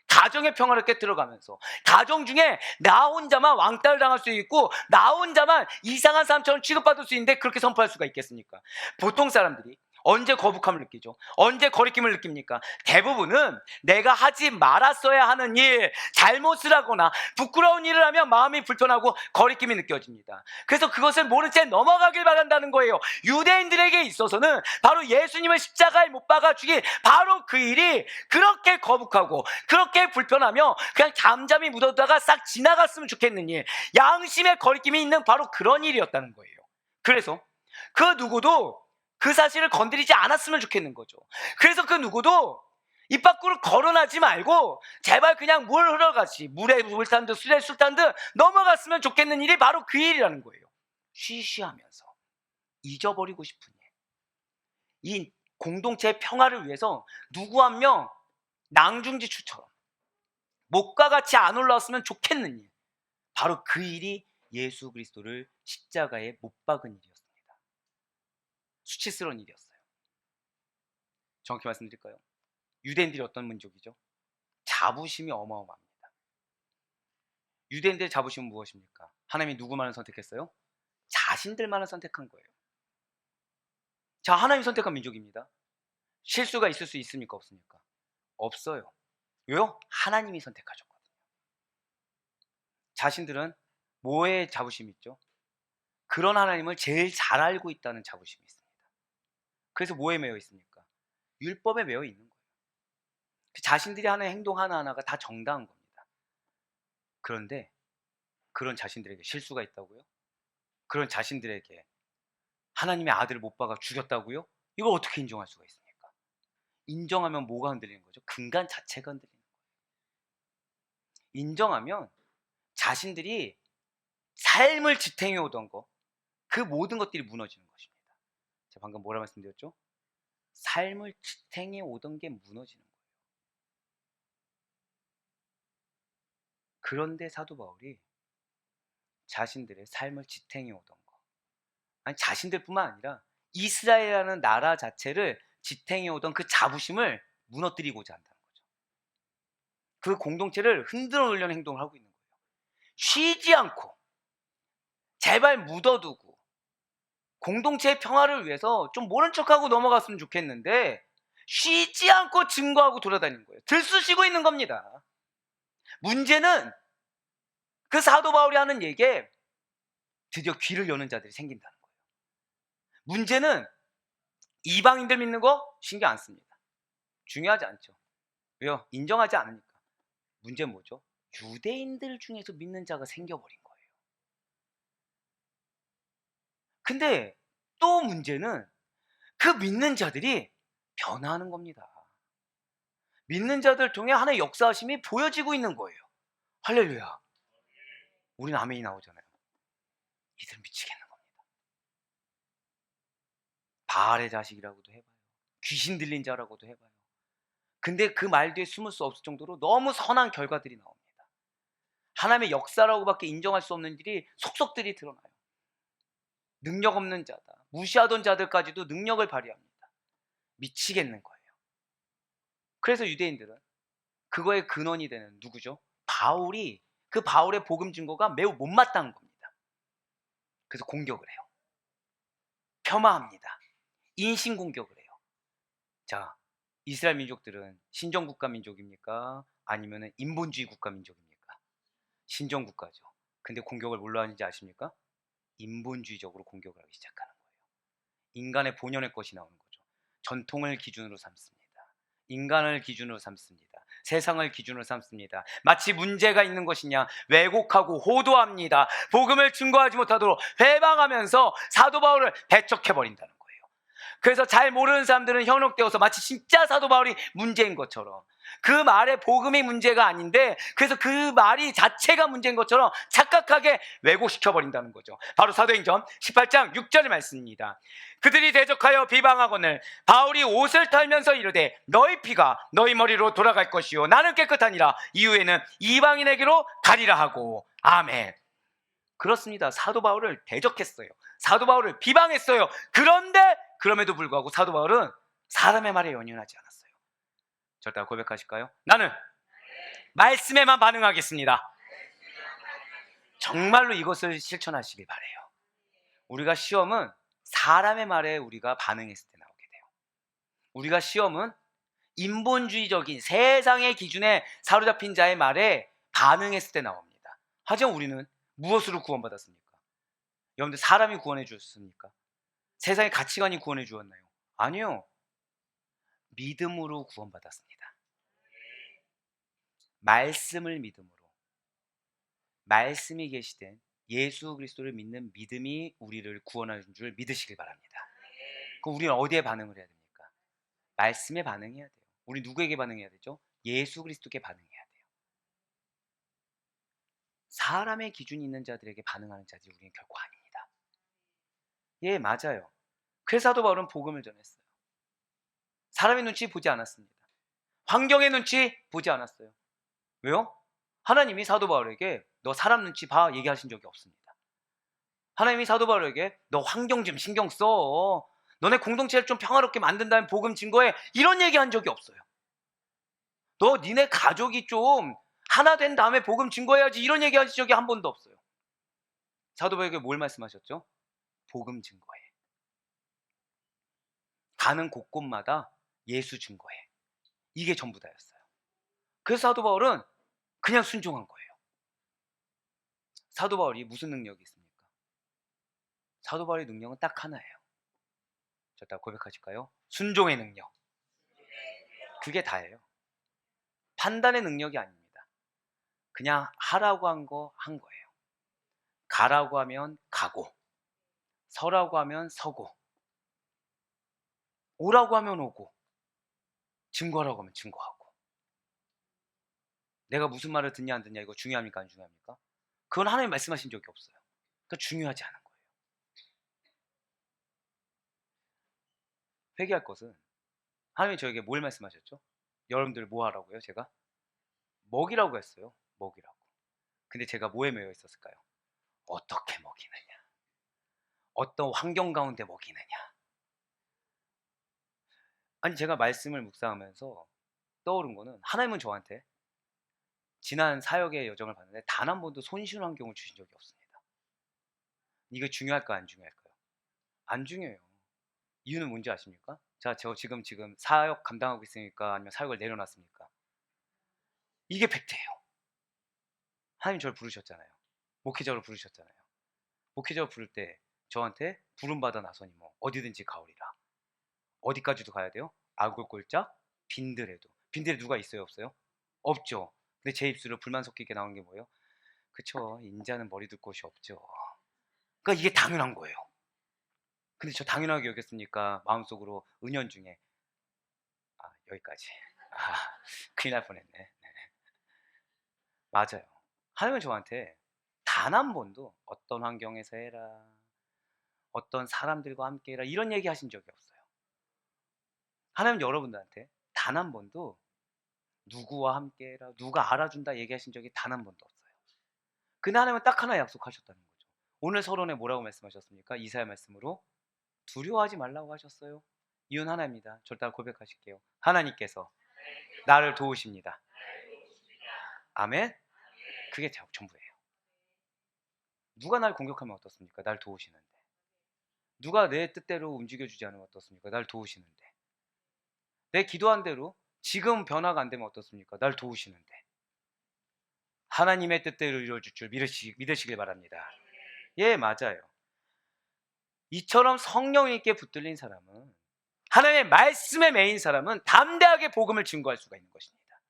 가정의 평화를 깨뜨려가면서 가정 중에 나 혼자만 왕따를 당할 수 있고 나 혼자만 이상한 사람처럼 취급받을 수 있는데 그렇게 선포할 수가 있겠습니까? 보통 사람들이 언제 거북함을 느끼죠? 언제 거리낌을 느낍니까? 대부분은 내가 하지 말았어야 하는 일, 잘못을 하거나 부끄러운 일을 하면 마음이 불편하고 거리낌이 느껴집니다. 그래서 그것을 모른 채 넘어가길 바란다는 거예요. 유대인들에게 있어서는 바로 예수님을 십자가에 못 박아 죽인 바로 그 일이 그렇게 거북하고 그렇게 불편하며 그냥 잠잠히 묻어다가 싹 지나갔으면 좋겠는 일, 양심의 거리낌이 있는 바로 그런 일이었다는 거예요. 그래서 그 누구도 그 사실을 건드리지 않았으면 좋겠는 거죠. 그래서 그 누구도 입 밖으로 거론하지 말고 제발 그냥 물 흘러가지, 물에 물 탄 듯 술에 술 탄 듯 넘어갔으면 좋겠는 일이 바로 그 일이라는 거예요. 쉬쉬하면서 잊어버리고 싶은 일, 이 공동체의 평화를 위해서 누구 한 명 낭중지추처럼 목과 같이 안 올라왔으면 좋겠는 일, 바로 그 일이 예수 그리스도를 십자가에 못 박은 일이었습니다. 수치스러운 일이었어요. 정확히 말씀드릴까요? 유대인들이 어떤 민족이죠? 자부심이 어마어마합니다. 유대인들의 자부심은 무엇입니까? 하나님이 누구만을 선택했어요? 자신들만을 선택한 거예요. 자, 하나님 선택한 민족입니다. 실수가 있을 수 있습니까? 없습니까? 없어요. 왜요? 하나님이 선택하셨거든요. 자신들은 뭐에 자부심이 있죠? 그런 하나님을 제일 잘 알고 있다는 자부심이 있습니다. 그래서 뭐에 매여 있습니까? 율법에 매여 있는 거예요. 자신들이 하는 행동 하나하나가 다 정당한 겁니다. 그런데 그런 자신들에게 실수가 있다고요? 그런 자신들에게 하나님의 아들을 못 박아 죽였다고요? 이걸 어떻게 인정할 수가 있습니까? 인정하면 뭐가 흔들리는 거죠? 근간 자체가 흔들리는 거예요. 인정하면 자신들이 삶을 지탱해 오던 거, 그 모든 것들이 무너지는 것입니다. 제가 방금 뭐라 말씀드렸죠? 삶을 지탱해 오던 게 무너지는 거예요. 그런데 사도 바울이 자신들의 삶을 지탱해 오던 거, 아니 자신들뿐만 아니라 이스라엘이라는 나라 자체를 지탱해 오던 그 자부심을 무너뜨리고자 한다는 거죠. 그 공동체를 흔들어 놓으려는 행동을 하고 있는 거예요. 쉬지 않고 제발 묻어두고 공동체의 평화를 위해서 좀 모른 척하고 넘어갔으면 좋겠는데 쉬지 않고 증거하고 돌아다니는 거예요. 들쑤시고 있는 겁니다. 문제는 그 사도 바울이 하는 얘기에 드디어 귀를 여는 자들이 생긴다는 거예요. 문제는 이방인들 믿는 거 신경 안 씁니다. 중요하지 않죠. 왜요? 인정하지 않으니까. 문제는 뭐죠? 유대인들 중에서 믿는 자가 생겨버린 거예요. 근데 또 문제는 그 믿는 자들이 변화하는 겁니다. 믿는 자들 통해 하나의 역사하심이 보여지고 있는 거예요. 할렐루야. 우리는 아멘이 나오잖아요. 이들 미치겠는 겁니다. 바알의 자식이라고도 해봐요. 귀신 들린 자라고도 해봐요. 근데 그 말 뒤에 숨을 수 없을 정도로 너무 선한 결과들이 나옵니다. 하나님의 역사라고밖에 인정할 수 없는 일이 속속들이 드러나요. 능력 없는 자다, 무시하던 자들까지도 능력을 발휘합니다. 미치겠는 거예요. 그래서 유대인들은 그거의 근원이 되는 누구죠? 바울이, 그 바울의 복음 증거가 매우 못마땅한 겁니다. 그래서 공격을 해요. 폄하합니다. 인신공격을 해요. 자, 이스라엘 민족들은 신정국가 민족입니까? 아니면 인본주의 국가 민족입니까? 신정국가죠. 근데 공격을 뭘로 하는지 아십니까? 인본주의적으로 공격을 하기 시작하는 거예요. 인간의 본연의 것이 나오는 거죠. 전통을 기준으로 삼습니다. 인간을 기준으로 삼습니다. 세상을 기준으로 삼습니다. 마치 문제가 있는 것이냐 왜곡하고 호도합니다. 복음을 증거하지 못하도록 회방하면서 사도 바울을 배척해버린다는 거예요. 그래서 잘 모르는 사람들은 현혹되어서 마치 진짜 사도 바울이 문제인 것처럼, 그 말의 복음이 문제가 아닌데 그래서 그 말이 자체가 문제인 것처럼 착각하게 왜곡시켜버린다는 거죠. 바로 사도행전 18장 6절의 말씀입니다. 그들이 대적하여 비방하거늘 바울이 옷을 털면서 이르되 너희 피가 너희 머리로 돌아갈 것이요 나는 깨끗하니라. 이후에는 이방인에게로 가리라 하고. 아멘. 그렇습니다. 사도 바울을 대적했어요. 사도 바울을 비방했어요. 그런데 그럼에도 불구하고 사도 바울은 사람의 말에 연연하지 않았어요. 절대 고백하실까요? 나는 말씀에만 반응하겠습니다. 정말로 이것을 실천하시길 바래요. 우리가 시험은 사람의 말에 우리가 반응했을 때 나오게 돼요. 우리가 시험은 인본주의적인 세상의 기준에 사로잡힌 자의 말에 반응했을 때 나옵니다. 하지만 우리는 무엇으로 구원받았습니까? 여러분들, 사람이 구원해 주었습니까? 세상의 가치관이 구원해 주었나요? 아니요. 믿음으로 구원받았습니다. 말씀을 믿음으로. 말씀이 계시된 예수 그리스도를 믿는 믿음이 우리를 구원하는 줄 믿으시길 바랍니다. 그럼 우리는 어디에 반응을 해야 됩니까? 말씀에 반응해야 돼요. 우리 누구에게 반응해야 되죠? 예수 그리스도께 반응해야 돼요. 사람의 기준이 있는 자들에게 반응하는 자들이 우리는 결코 아닙니다. 예, 맞아요. 그래서 사도 바울은 복음을 전했어요. 사람의 눈치 보지 않았습니다. 환경의 눈치 보지 않았어요. 왜요? 하나님이 사도 바울에게 너 사람 눈치 봐 얘기하신 적이 없습니다. 하나님이 사도 바울에게 너 환경 좀 신경 써, 너네 공동체를 좀 평화롭게 만든다는 복음 증거에 이런 얘기한 적이 없어요. 너 니네 가족이 좀 하나 된 다음에 복음 증거해야지 이런 얘기하신 적이 한 번도 없어요. 사도 바울에게 뭘 말씀하셨죠? 복음 증거해. 가는 곳곳마다 예수 증거해. 이게 전부 다였어요. 그래서 사도 바울은 그냥 순종한 거예요. 사도 바울이 무슨 능력이 있습니까? 사도 바울의 능력은 딱 하나예요. 자, 다 고백하실까요? 순종의 능력. 그게 다예요. 판단의 능력이 아닙니다. 그냥 하라고 한 거 한 거예요. 가라고 하면 가고, 서라고 하면 서고, 오라고 하면 오고, 증거하라고 하면 증거하고. 내가 무슨 말을 듣냐 안 듣냐 이거 중요합니까 안 중요합니까? 그건 하나님 말씀하신 적이 없어요. 그러니까 중요하지 않은 거예요. 회개할 것은 하나님이 저에게 뭘 말씀하셨죠? 여러분들 뭐 하라고요? 제가 먹이라고 했어요. 먹이라고. 근데 제가 뭐에 매여 있었을까요? 어떻게 먹이느냐, 어떤 환경 가운데 먹이느냐. 아니, 제가 말씀을 묵상하면서 떠오른 거는 하나님은 저한테 지난 사역의 여정을 봤는데 단 한 번도 손쉬운 환경을 주신 적이 없습니다. 이게 중요할까요 안 중요할까요? 안 중요해요. 이유는 뭔지 아십니까? 자, 저 지금 사역 감당하고 있으니까 아니면 사역을 내려놨습니까? 이게 팩트예요. 하나님 저를 부르셨잖아요. 목회자로 부르셨잖아요. 목회자로 부를 때 저한테 부름받아 나서니 뭐 어디든지 가오리라. 어디까지도 가야 돼요? 아굴골짝 빈들에도. 빈들에 누가 있어요 없어요? 없죠. 근데 제 입술로 불만 섞이게 나오는 게 뭐예요? 그쵸, 인자는 머리 둘 곳이 없죠. 그러니까 이게 당연한 거예요. 근데 저 당연하게 여겼으니까 마음속으로 은연중에 여기까지. 큰일 날 뻔했네. 네. 맞아요. 하나님은 저한테 단 한 번도 어떤 환경에서 해라, 어떤 사람들과 함께 해라 이런 얘기 하신 적이 없어요. 하나님은 여러분들한테 단 한 번도 누구와 함께 해라, 누가 알아준다 얘기하신 적이 단 한 번도 없어요. 근데 하나님은 딱 하나 약속하셨다는 거죠. 오늘 서론에 뭐라고 말씀하셨습니까? 이사야 말씀으로 두려워하지 말라고 하셨어요. 이유는 하나입니다. 저를 따라 고백하실게요. 하나님께서 나를 도우십니다. 아멘. 그게 전부예요. 누가 날 공격하면 어떻습니까? 날 도우시는데. 누가 내 뜻대로 움직여주지 않으면 어떻습니까? 날 도우시는데. 내 기도한 대로 지금 변화가 안 되면 어떻습니까? 날 도우시는데. 하나님의 뜻대로 이루어질 줄 믿으시길 바랍니다. 예, 맞아요. 이처럼 성령님께 붙들린 사람은, 하나님의 말씀에 매인 사람은 담대하게 복음을 증거할 수가 있는 것입니다.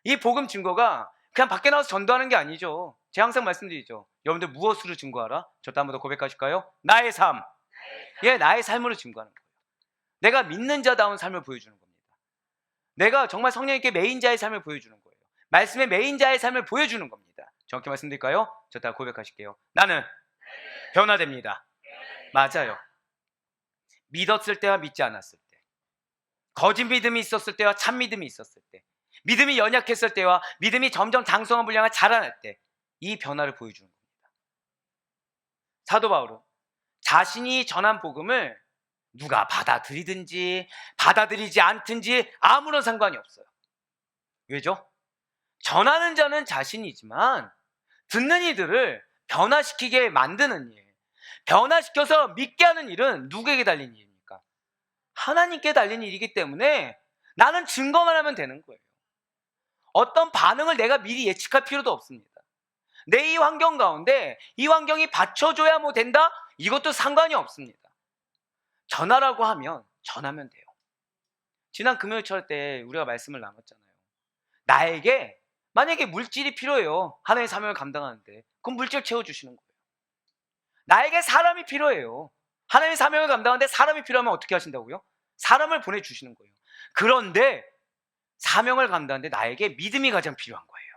이 복음 증거가 그냥 밖에 나와서 전도하는 게 아니죠. 제가 항상 말씀드리죠. 여러분들 무엇으로 증거하라? 저도 한번 더 고백하실까요? 나의 삶. 예, 나의 삶으로 증거하는 거예요. 내가 믿는 자다운 삶을 보여주는 겁니다. 내가 정말 성령님께 매인 자의 삶을 보여주는 거예요. 말씀의 매인 자의 삶을 보여주는 겁니다. 정확히 말씀드릴까요? 저 다 고백하실게요. 나는 변화됩니다. 맞아요. 믿었을 때와 믿지 않았을 때, 거짓 믿음이 있었을 때와 참 믿음이 있었을 때, 믿음이 연약했을 때와 믿음이 점점 장성함을 향해 자라날 때, 이 변화를 보여주는 겁니다. 사도 바울은 자신이 전한 복음을 누가 받아들이든지 받아들이지 않든지 아무런 상관이 없어요. 왜죠? 전하는 자는 자신이지만 듣는 이들을 변화시키게 만드는 일, 변화시켜서 믿게 하는 일은 누구에게 달린 일입니까? 하나님께 달린 일이기 때문에 나는 증거만 하면 되는 거예요. 어떤 반응을 내가 미리 예측할 필요도 없습니다. 내 이 환경 가운데 이 환경이 받쳐줘야 뭐 된다? 이것도 상관이 없습니다. 전하라고 하면 전하면 돼요. 지난 금요일철 때 우리가 말씀을 나눴잖아요. 나에게 만약에 물질이 필요해요. 하나님의 사명을 감당하는데 그럼 물질 채워주시는 거예요. 나에게 사람이 필요해요. 하나님의 사명을 감당하는데 사람이 필요하면 어떻게 하신다고요? 사람을 보내주시는 거예요. 그런데 사명을 감당하는데 나에게 믿음이 가장 필요한 거예요.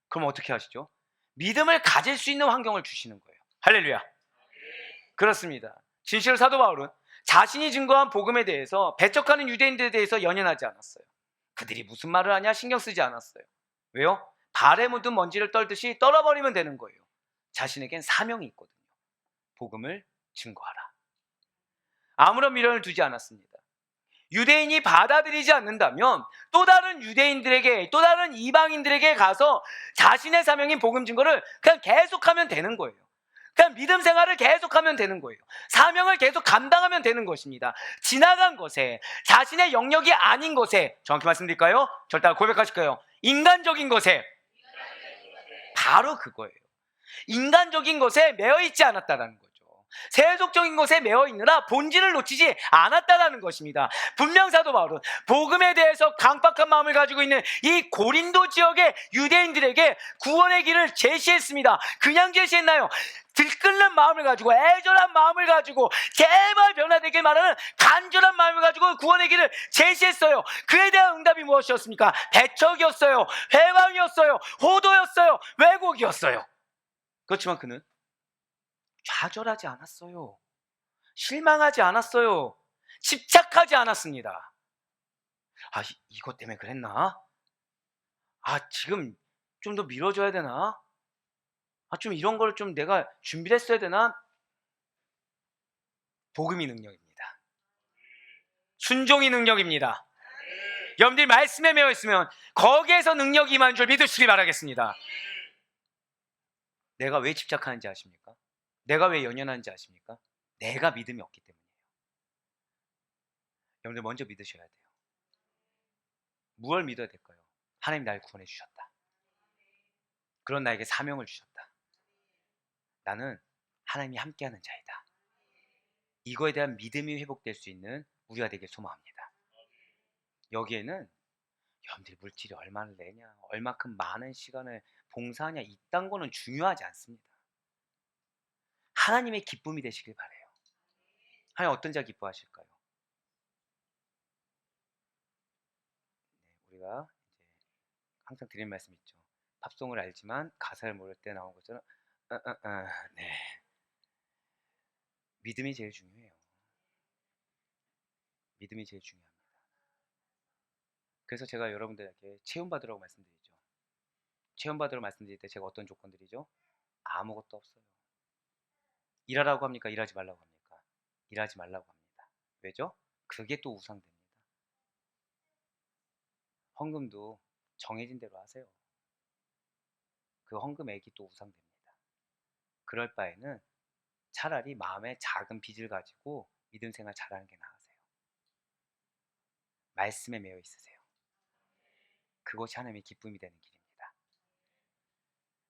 그럼 어떻게 하시죠? 믿음을 가질 수 있는 환경을 주시는 거예요. 할렐루야. 그렇습니다. 진실로 사도 바울은 자신이 증거한 복음에 대해서 배척하는 유대인들에 대해서 연연하지 않았어요. 그들이 무슨 말을 하냐 신경 쓰지 않았어요. 왜요? 발에 묻은 먼지를 떨듯이 떨어버리면 되는 거예요. 자신에겐 사명이 있거든요. 복음을 증거하라. 아무런 미련을 두지 않았습니다. 유대인이 받아들이지 않는다면 또 다른 유대인들에게, 또 다른 이방인들에게 가서 자신의 사명인 복음 증거를 그냥 계속하면 되는 거예요. 그냥 믿음 생활을 계속하면 되는 거예요. 사명을 계속 감당하면 되는 것입니다. 지나간 것에, 자신의 영역이 아닌 것에, 정확히 말씀드릴까요? 절대 고백하실 거예요. 인간적인 것에, 바로 그거예요. 인간적인 것에 매여있지 않았다는 거죠. 세속적인 것에 매여있느라 본질을 놓치지 않았다는 것입니다. 분명 사도 바울은 복음에 대해서 강박한 마음을 가지고 있는 이 고린도 지역의 유대인들에게 구원의 길을 제시했습니다. 그냥 제시했나요? 들끓는 마음을 가지고, 애절한 마음을 가지고, 제발 변화되게 말하는 간절한 마음을 가지고 구원의 길을 제시했어요. 그에 대한 응답이 무엇이었습니까? 배척이었어요. 회방이었어요. 호도였어요. 왜곡이었어요. 그렇지만 그는 좌절하지 않았어요. 실망하지 않았어요. 집착하지 않았습니다. 이것 때문에 그랬나? 지금 좀 더 미뤄줘야 되나? 좀 이런 걸 좀 내가 준비를 했어야 되나? 복음이 능력입니다. 순종이 능력입니다. 여러분들이 말씀에 매여 있으면 거기에서 능력이 임한 줄 믿으시기 바라겠습니다. 내가 왜 집착하는지 아십니까? 내가 왜 연연하는지 아십니까? 내가 믿음이 없기 때문이에요. 여러분들 먼저 믿으셔야 돼요. 무엇을 믿어야 될까요? 하나님 날 구원해 주셨다. 그런 나에게 사명을 주셨다. 나는 하나님이 함께하는 자이다. 이거에 대한 믿음이 회복될 수 있는 우리가 되길 소망합니다. 여기에는 여러분들이 물질이 얼마를 내냐, 얼마큼 많은 시간을 봉사하냐, 이딴 거는 중요하지 않습니다. 하나님의 기쁨이 되시길 바라요. 하나님 어떤 자 기뻐하실까요? 우리가 이제 항상 드리는 말씀 있죠. 팝송을 알지만 가사를 모를 때 나온 것처럼 네. 믿음이 제일 중요해요. 믿음이 제일 중요합니다. 그래서 제가 여러분들에게 체험받으라고 말씀드리죠. 체험받으라고 말씀드릴 때 제가 어떤 조건들이죠? 아무것도 없어요. 일하라고 합니까? 일하지 말라고 합니까? 일하지 말라고 합니다. 왜죠? 그게 또 우상됩니다. 헌금도 정해진 대로 하세요. 그 헌금액이 또 우상됩니다. 그럴 바에는 차라리 마음에 작은 빚을 가지고 믿음 생활 잘하는 게 나으세요. 말씀에 매여 있으세요. 그것이 하나님의 기쁨이 되는 길입니다.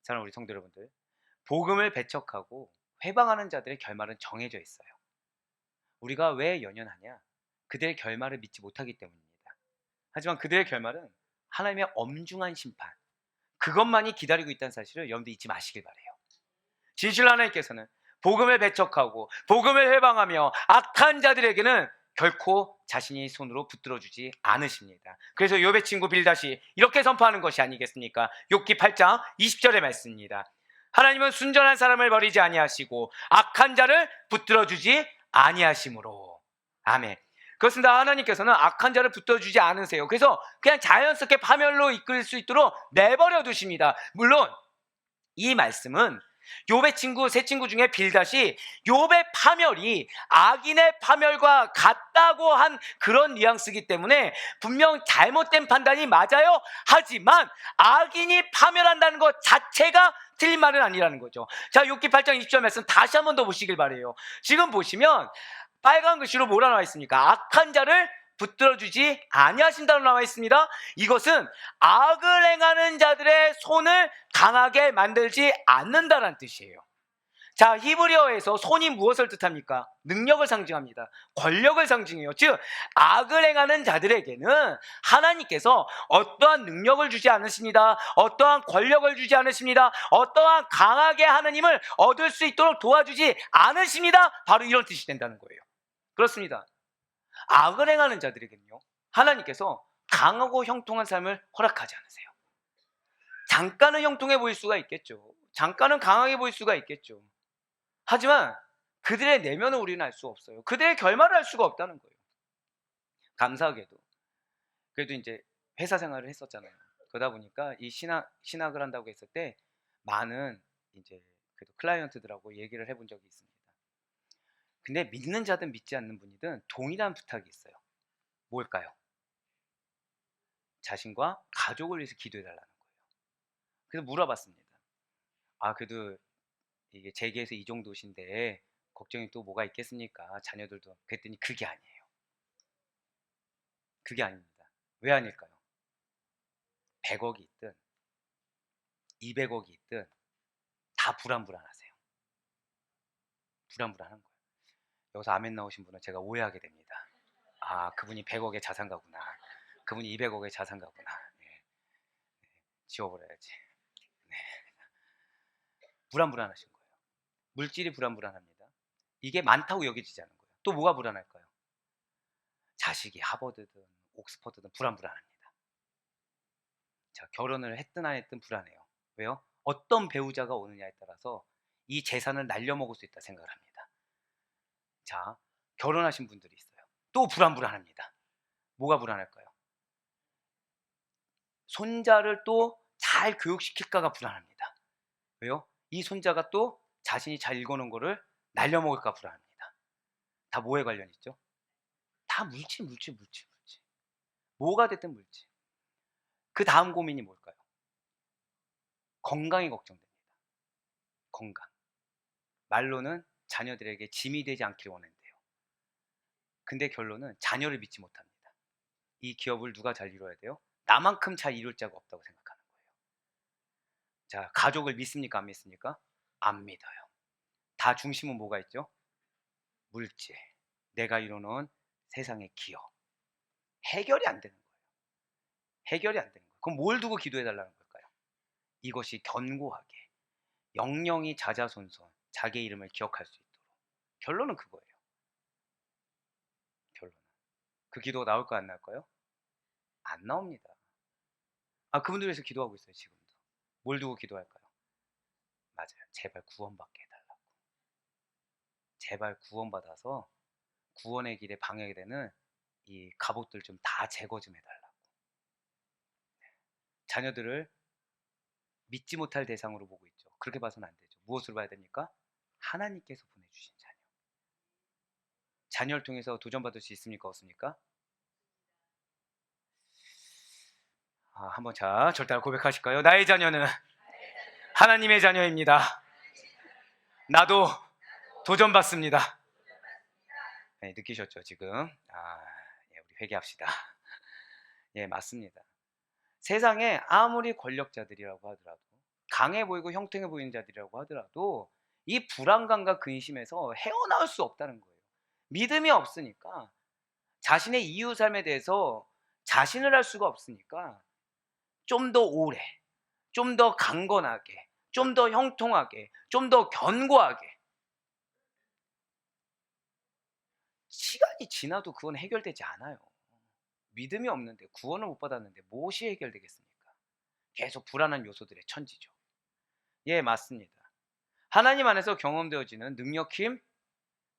사랑하는 우리 성도 여러분들, 복음을 배척하고 회방하는 자들의 결말은 정해져 있어요. 우리가 왜 연연하냐? 그들의 결말을 믿지 못하기 때문입니다. 하지만 그들의 결말은 하나님의 엄중한 심판, 그것만이 기다리고 있다는 사실을 여러분들 잊지 마시길 바라요. 진실로 하나님께서는 복음을 배척하고 복음을 회방하며 악한 자들에게는 결코 자신이 손으로 붙들어주지 않으십니다. 그래서 욥의 친구 빌닷이 이렇게 선포하는 것이 아니겠습니까? 욥기 8장 20절의 말씀입니다. 하나님은 순전한 사람을 버리지 아니하시고 악한 자를 붙들어주지 아니하심으로. 아멘. 그렇습니다. 하나님께서는 악한 자를 붙들어주지 않으세요. 그래서 그냥 자연스럽게 파멸로 이끌 수 있도록 내버려 두십니다. 물론 이 말씀은 욥의 친구, 세 친구 중에 빌닷이 욥의 파멸이 악인의 파멸과 같다고 한 그런 뉘앙스이기 때문에 분명 잘못된 판단이 맞아요. 하지만 악인이 파멸한다는 것 자체가 틀린 말은 아니라는 거죠. 자, 욥기 8장 20절 말씀 다시 한 번 더 보시길 바래요. 지금 보시면 빨간 글씨로 뭐라 나와 있습니까? 악한 자를 붙들어주지 아니하신다고 나와 있습니다. 이것은 악을 행하는 자들의 손을 강하게 만들지 않는다는 뜻이에요. 자, 히브리어에서 손이 무엇을 뜻합니까? 능력을 상징합니다. 권력을 상징해요. 즉 악을 행하는 자들에게는 하나님께서 어떠한 능력을 주지 않으십니다. 어떠한 권력을 주지 않으십니다. 어떠한 강하게 하는 힘을 얻을 수 있도록 도와주지 않으십니다. 바로 이런 뜻이 된다는 거예요. 그렇습니다. 악을 행하는 자들에게는요, 하나님께서 강하고 형통한 삶을 허락하지 않으세요. 잠깐은 형통해 보일 수가 있겠죠. 잠깐은 강하게 보일 수가 있겠죠. 하지만 그들의 내면을 우리는 알 수 없어요. 그들의 결말을 알 수가 없다는 거예요. 감사하게도 그래도 이제 회사 생활을 했었잖아요. 그러다 보니까 이 신학을 한다고 했을 때 많은 이제 그래도 클라이언트들하고 얘기를 해본 적이 있습니다. 근데 믿는 자든 믿지 않는 분이든 동일한 부탁이 있어요. 뭘까요? 자신과 가족을 위해서 기도해 달라는 거예요. 그래서 물어봤습니다. 아, 그래도 이게 재계에서 이 정도신데 걱정이 또 뭐가 있겠습니까? 자녀들도. 그랬더니 그게 아니에요. 그게 아닙니다. 왜 아닐까요? 100억이 있든 200억이 있든 다 불안불안하세요. 불안불안한 거예요. 여기서 아멘 나오신 분은 제가 오해하게 됩니다. 아, 그분이 100억의 자산가구나. 그분이 200억의 자산가구나. 네. 지워버려야지. 네. 불안불안하신 거예요. 물질이 불안불안합니다. 이게 많다고 여겨지지 않는 거예요. 또 뭐가 불안할까요? 자식이 하버드든 옥스퍼드든 불안불안합니다. 자, 결혼을 했든 안 했든 불안해요. 왜요? 어떤 배우자가 오느냐에 따라서 이 재산을 날려먹을 수 있다 생각을 합니다. 자, 결혼하신 분들이 있어요. 또 불안합니다. 뭐가 불안할까요? 손자를 또 잘 교육시킬까가 불안합니다. 왜요? 이 손자가 또 자신이 잘 읽어놓은 거를 날려먹을까 불안합니다. 다 뭐에 관련 있죠? 다 물질. 뭐가 됐든 물질. 그 다음 고민이 뭘까요? 건강이 걱정됩니다. 건강. 말로는 자녀들에게 짐이 되지 않기를 원한대요. 근데 결론은 자녀를 믿지 못합니다. 이 기업을 누가 잘 이뤄야 돼요? 나만큼 잘 이룰 자가 없다고 생각하는 거예요. 자, 가족을 믿습니까? 안 믿습니까? 안 믿어요. 다 중심은 뭐가 있죠? 물질. 내가 이뤄놓은 세상의 기업. 해결이 안 되는 거예요. 해결이 안 되는 거예요. 그럼 뭘 두고 기도해달라는 걸까요? 이것이 견고하게 영영이 자자손손 자기의 이름을 기억할 수 있도록. 결론은 그거예요. 결론은. 그 기도가 나올까요? 안 나올까요? 안 나옵니다. 아, 그분들 위해서 기도하고 있어요. 지금도. 뭘 두고 기도할까요? 맞아요. 제발 구원받게 해달라고. 제발 구원받아서 구원의 길에 방해가 되는 이 갑옷들 좀 다 제거 좀 해달라고. 자녀들을 믿지 못할 대상으로 보고 있죠. 그렇게 봐서는 안 되죠. 무엇으로 봐야 됩니까? 하나님께서 보내주신 자녀. 자녀를 통해서 도전받을 수 있습니까? 없습니까? 아, 한번 자, 절대 고백하실까요? 나의 자녀는 하나님의 자녀입니다. 나도 도전받습니다. 네, 느끼셨죠 지금? 아, 예, 우리 회개합시다. 예, 맞습니다. 세상에 아무리 권력자들이라고 하더라도, 강해 보이고 형통해 보이는 자들이라고 하더라도 이 불안감과 근심에서 헤어나올 수 없다는 거예요. 믿음이 없으니까, 자신의 이웃 삶에 대해서 자신을 할 수가 없으니까 좀 더 오래, 좀 더 강건하게, 좀 더 형통하게, 좀 더 견고하게. 시간이 지나도 그건 해결되지 않아요. 믿음이 없는데, 구원을 못 받았는데 무엇이 해결되겠습니까? 계속 불안한 요소들의 천지죠. 예, 맞습니다. 하나님 안에서 경험되어지는 능력, 힘,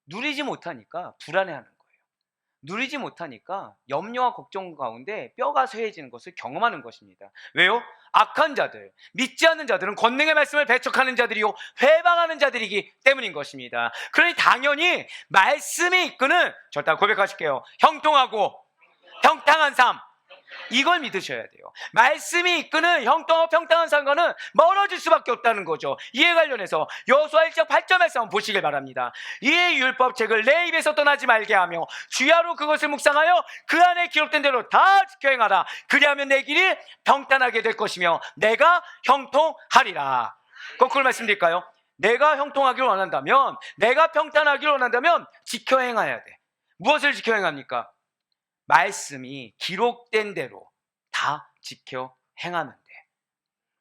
누리지 못하니까 불안해하는 거예요. 누리지 못하니까 염려와 걱정 가운데 뼈가 쇠해지는 것을 경험하는 것입니다. 왜요? 악한 자들, 믿지 않는 자들은 권능의 말씀을 배척하는 자들이요 회방하는 자들이기 때문인 것입니다. 그러니 당연히 말씀이 이끄는, 절대 고백하실게요, 형통하고 평탄한 삶, 이걸 믿으셔야 돼요. 말씀이 이끄는 형통하고 평탄한 삶과는 멀어질 수밖에 없다는 거죠. 이에 관련해서 여호수아 1장 8절 말씀 한번 보시길 바랍니다. 이 율법책을 내 입에서 떠나지 말게 하며 주야로 그것을 묵상하여 그 안에 기록된 대로 다 지켜 행하라. 그리하면 내 길이 평탄하게 될 것이며 내가 형통하리라. 거꾸로 말씀드릴까요? 내가 형통하기를 원한다면, 내가 평탄하기를 원한다면 지켜 행해야 돼. 무엇을 지켜 행합니까? 말씀이 기록된 대로 다 지켜 행하면 돼.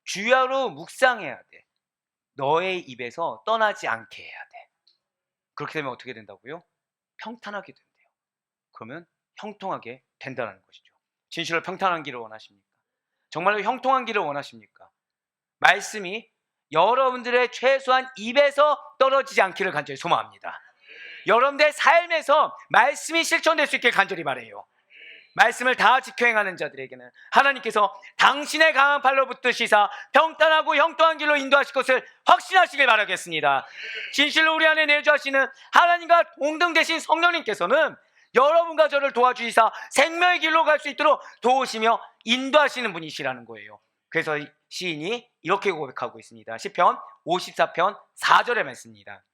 주야로 묵상해야 돼. 너의 입에서 떠나지 않게 해야 돼. 그렇게 되면 어떻게 된다고요? 평탄하게 된대요. 그러면 형통하게 된다는 것이죠. 진실로 평탄한 길을 원하십니까? 정말로 형통한 길을 원하십니까? 말씀이 여러분들의 최소한 입에서 떨어지지 않기를 간절히 소망합니다. 여러분들의 삶에서 말씀이 실천될 수 있게 간절히 바라요. 말씀을 다 지켜 행하는 자들에게는 하나님께서 당신의 강한 팔로 붙드시사 평탄하고 형통한 길로 인도하실 것을 확신하시길 바라겠습니다. 진실로 우리 안에 내주하시는 하나님과 동등되신 성령님께서는 여러분과 저를 도와주시사 생명의 길로 갈 수 있도록 도우시며 인도하시는 분이시라는 거예요. 그래서 시인이 이렇게 고백하고 있습니다. 시편 54편 4절의 말씀입니다.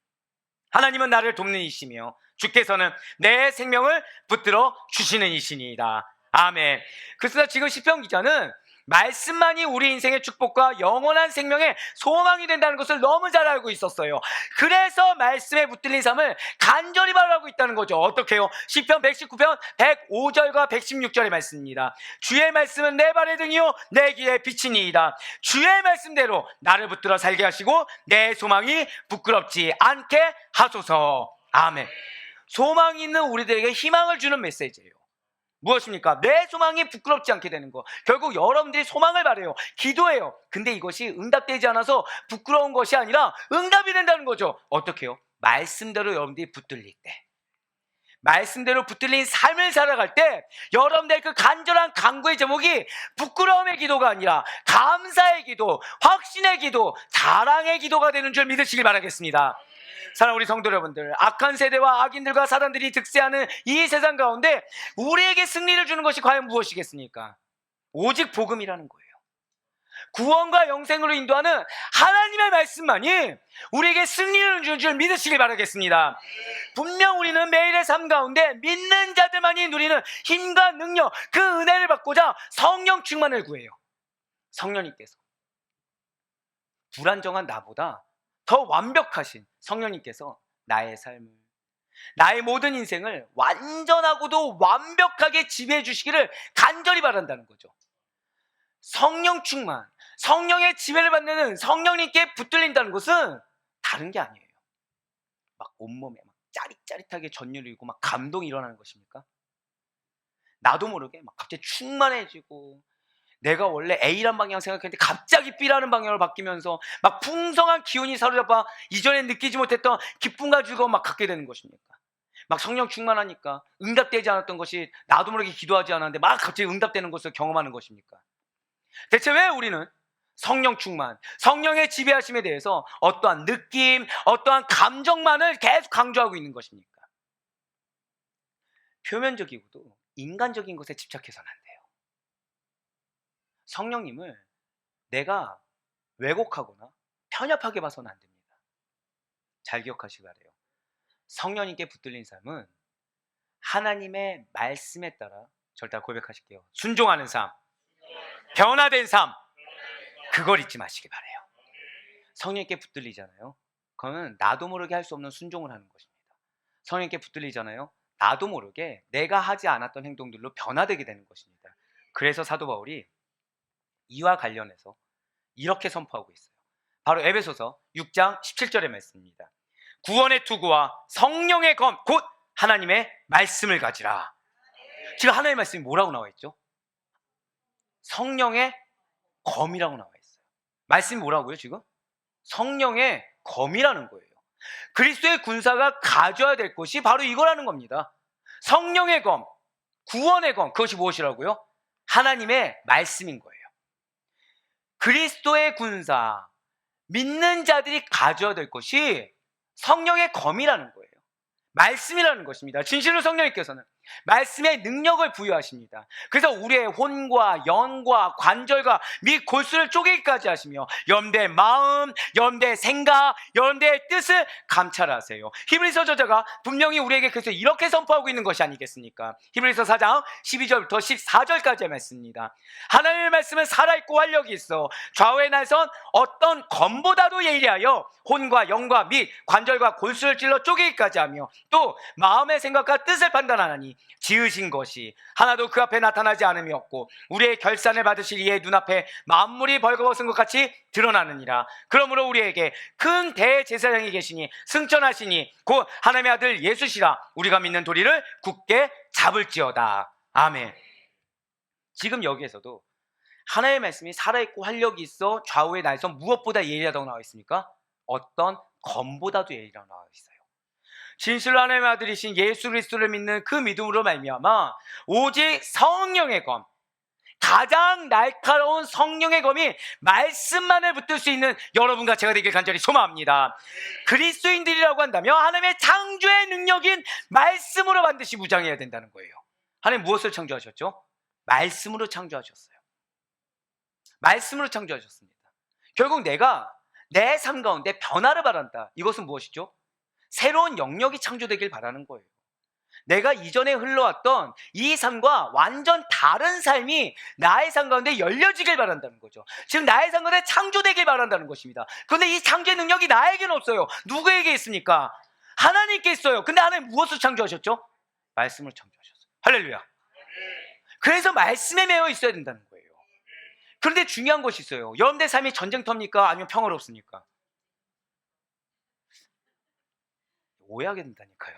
하나님은 나를 돕는 이시며 주께서는 내 생명을 붙들어 주시는 이시니이다. 아멘. 그래서 지금 시편 기자는 말씀만이 우리 인생의 축복과 영원한 생명의 소망이 된다는 것을 너무 잘 알고 있었어요. 그래서 말씀에 붙들린 삶을 간절히 바라고 있다는 거죠. 어떻게 해요? 시편 119편 105절과 116절의 말씀입니다. 주의 말씀은 내 발의 등이요 내 길의 빛이니이다. 주의 말씀대로 나를 붙들어 살게 하시고 내 소망이 부끄럽지 않게 하소서. 아멘. 소망이 있는 우리들에게 희망을 주는 메시지예요. 무엇입니까? 내 소망이 부끄럽지 않게 되는 거. 결국 여러분들이 소망을 바래요. 기도해요. 근데 이것이 응답되지 않아서 부끄러운 것이 아니라 응답이 된다는 거죠. 어떻게 해요? 말씀대로 여러분들이 붙들릴 때, 말씀대로 붙들린 삶을 살아갈 때 여러분들의 그 간절한 간구의 제목이 부끄러움의 기도가 아니라 감사의 기도, 확신의 기도, 자랑의 기도가 되는 줄 믿으시길 바라겠습니다. 사랑하는 우리 성도 여러분들, 악한 세대와 악인들과 사단들이 득세하는 이 세상 가운데 우리에게 승리를 주는 것이 과연 무엇이겠습니까? 오직 복음이라는 거예요. 구원과 영생으로 인도하는 하나님의 말씀만이 우리에게 승리를 주는 줄 믿으시길 바라겠습니다. 분명 우리는 매일의 삶 가운데 믿는 자들만이 누리는 힘과 능력, 그 은혜를 받고자 성령 충만을 구해요. 성령님께서 불안정한 나보다 더 완벽하신 성령님께서 나의 삶을, 나의 모든 인생을 완전하고도 완벽하게 지배해 주시기를 간절히 바란다는 거죠. 성령 충만, 성령의 지배를 받는 성령님께 붙들린다는 것은 다른 게 아니에요. 막 온몸에 막 짜릿짜릿하게 전율이 일고 막 감동이 일어나는 것입니까? 나도 모르게 막 갑자기 충만해지고, 내가 원래 A란 방향 생각했는데 갑자기 B라는 방향으로 바뀌면서 막 풍성한 기운이 사로잡아 이전에 느끼지 못했던 기쁨과 즐거움 막 갖게 되는 것입니까? 막 성령 충만하니까 응답되지 않았던 것이 나도 모르게 기도하지 않았는데 막 갑자기 응답되는 것을 경험하는 것입니까? 대체 왜 우리는 성령 충만, 성령의 지배하심에 대해서 어떠한 느낌, 어떠한 감정만을 계속 강조하고 있는 것입니까? 표면적이고도 인간적인 것에 집착해서는 안 돼요. 성령님을 내가 왜곡하거나 편협하게 봐서는 안 됩니다. 잘 기억하시기 바라요. 성령님께 붙들린 삶은 하나님의 말씀에 따라 절대 고백하실게요. 순종하는 삶, 변화된 삶, 그걸 잊지 마시기 바라요. 성령님께 붙들리잖아요. 그러면 나도 모르게 할 수 없는 순종을 하는 것입니다. 성령님께 붙들리잖아요. 나도 모르게 내가 하지 않았던 행동들로 변화되게 되는 것입니다. 그래서 사도 바울이 이와 관련해서 이렇게 선포하고 있어요. 바로 에베소서 6장 17절의 말씀입니다. 구원의 투구와 성령의 검, 곧 하나님의 말씀을 가지라. 지금 하나님의 말씀이 뭐라고 나와 있죠? 성령의 검이라고 나와 있어요. 말씀이 뭐라고요 지금? 성령의 검이라는 거예요. 그리스도의 군사가 가져야 될 것이 바로 이거라는 겁니다. 성령의 검, 구원의 검, 그것이 무엇이라고요? 하나님의 말씀인 거예요. 그리스도의 군사, 믿는 자들이 가져야 될 것이 성령의 검이라는 거예요. 말씀이라는 것입니다. 진실로 성령님께서는 말씀의 능력을 부여하십니다. 그래서 우리의 혼과 영과 관절과 및 골수를 쪼개기까지 하시며 여러분들의 마음, 여러분들의 생각, 여러분들의 뜻을 감찰하세요. 히브리서 저자가 분명히 우리에게 그래서 이렇게 선포하고 있는 것이 아니겠습니까? 히브리서 4장 12절부터 14절까지의 말씀입니다. 하나님의 말씀은 살아있고 활력이 있어 좌우의 날선 어떤 검보다도 예리하여 혼과 영과 및 관절과 골수를 찔러 쪼개기까지 하며 또 마음의 생각과 뜻을 판단하나니 지으신 것이 하나도 그 앞에 나타나지 않음이 없고 우리의 결산을 받으실 이의 눈앞에 만물이 벌거벗은 것 같이 드러나느니라. 그러므로 우리에게 큰 대제사장이 계시니 승천하시니 곧 하나님의 아들 예수시라. 우리가 믿는 도리를 굳게 잡을지어다. 아멘. 지금 여기에서도 하나님의 말씀이 살아있고 활력이 있어 좌우의 날선 무엇보다 예리하다고 나와 있습니까? 어떤 검보다도 예리하다고 나와 있어요. 진실로 하나님의 아들이신 예수 그리스도를 믿는 그 믿음으로 말미암아 오직 성령의 검, 가장 날카로운 성령의 검이 말씀만을 붙들 수 있는 여러분과 제가 되길 간절히 소망합니다. 그리스도인들이라고 한다면 하나님의 창조의 능력인 말씀으로 반드시 무장해야 된다는 거예요. 하나님 무엇을 창조하셨죠? 말씀으로 창조하셨어요. 말씀으로 창조하셨습니다. 결국 내가 내 삶 가운데 변화를 바란다. 이것은 무엇이죠? 새로운 영역이 창조되길 바라는 거예요. 내가 이전에 흘러왔던 이 삶과 완전 다른 삶이 나의 삶 가운데 열려지길 바란다는 거죠. 지금 나의 삶 가운데 창조되길 바란다는 것입니다. 그런데 이 창조의 능력이 나에게는 없어요. 누구에게 있습니까? 하나님께 있어요. 근데 하나님 무엇을 창조하셨죠? 말씀을 창조하셨어요. 할렐루야. 그래서 말씀에 매여 있어야 된다는 거예요. 그런데 중요한 것이 있어요. 여러분들의 삶이 전쟁터입니까? 아니면 평화롭습니까? 오해하게 된다니까요.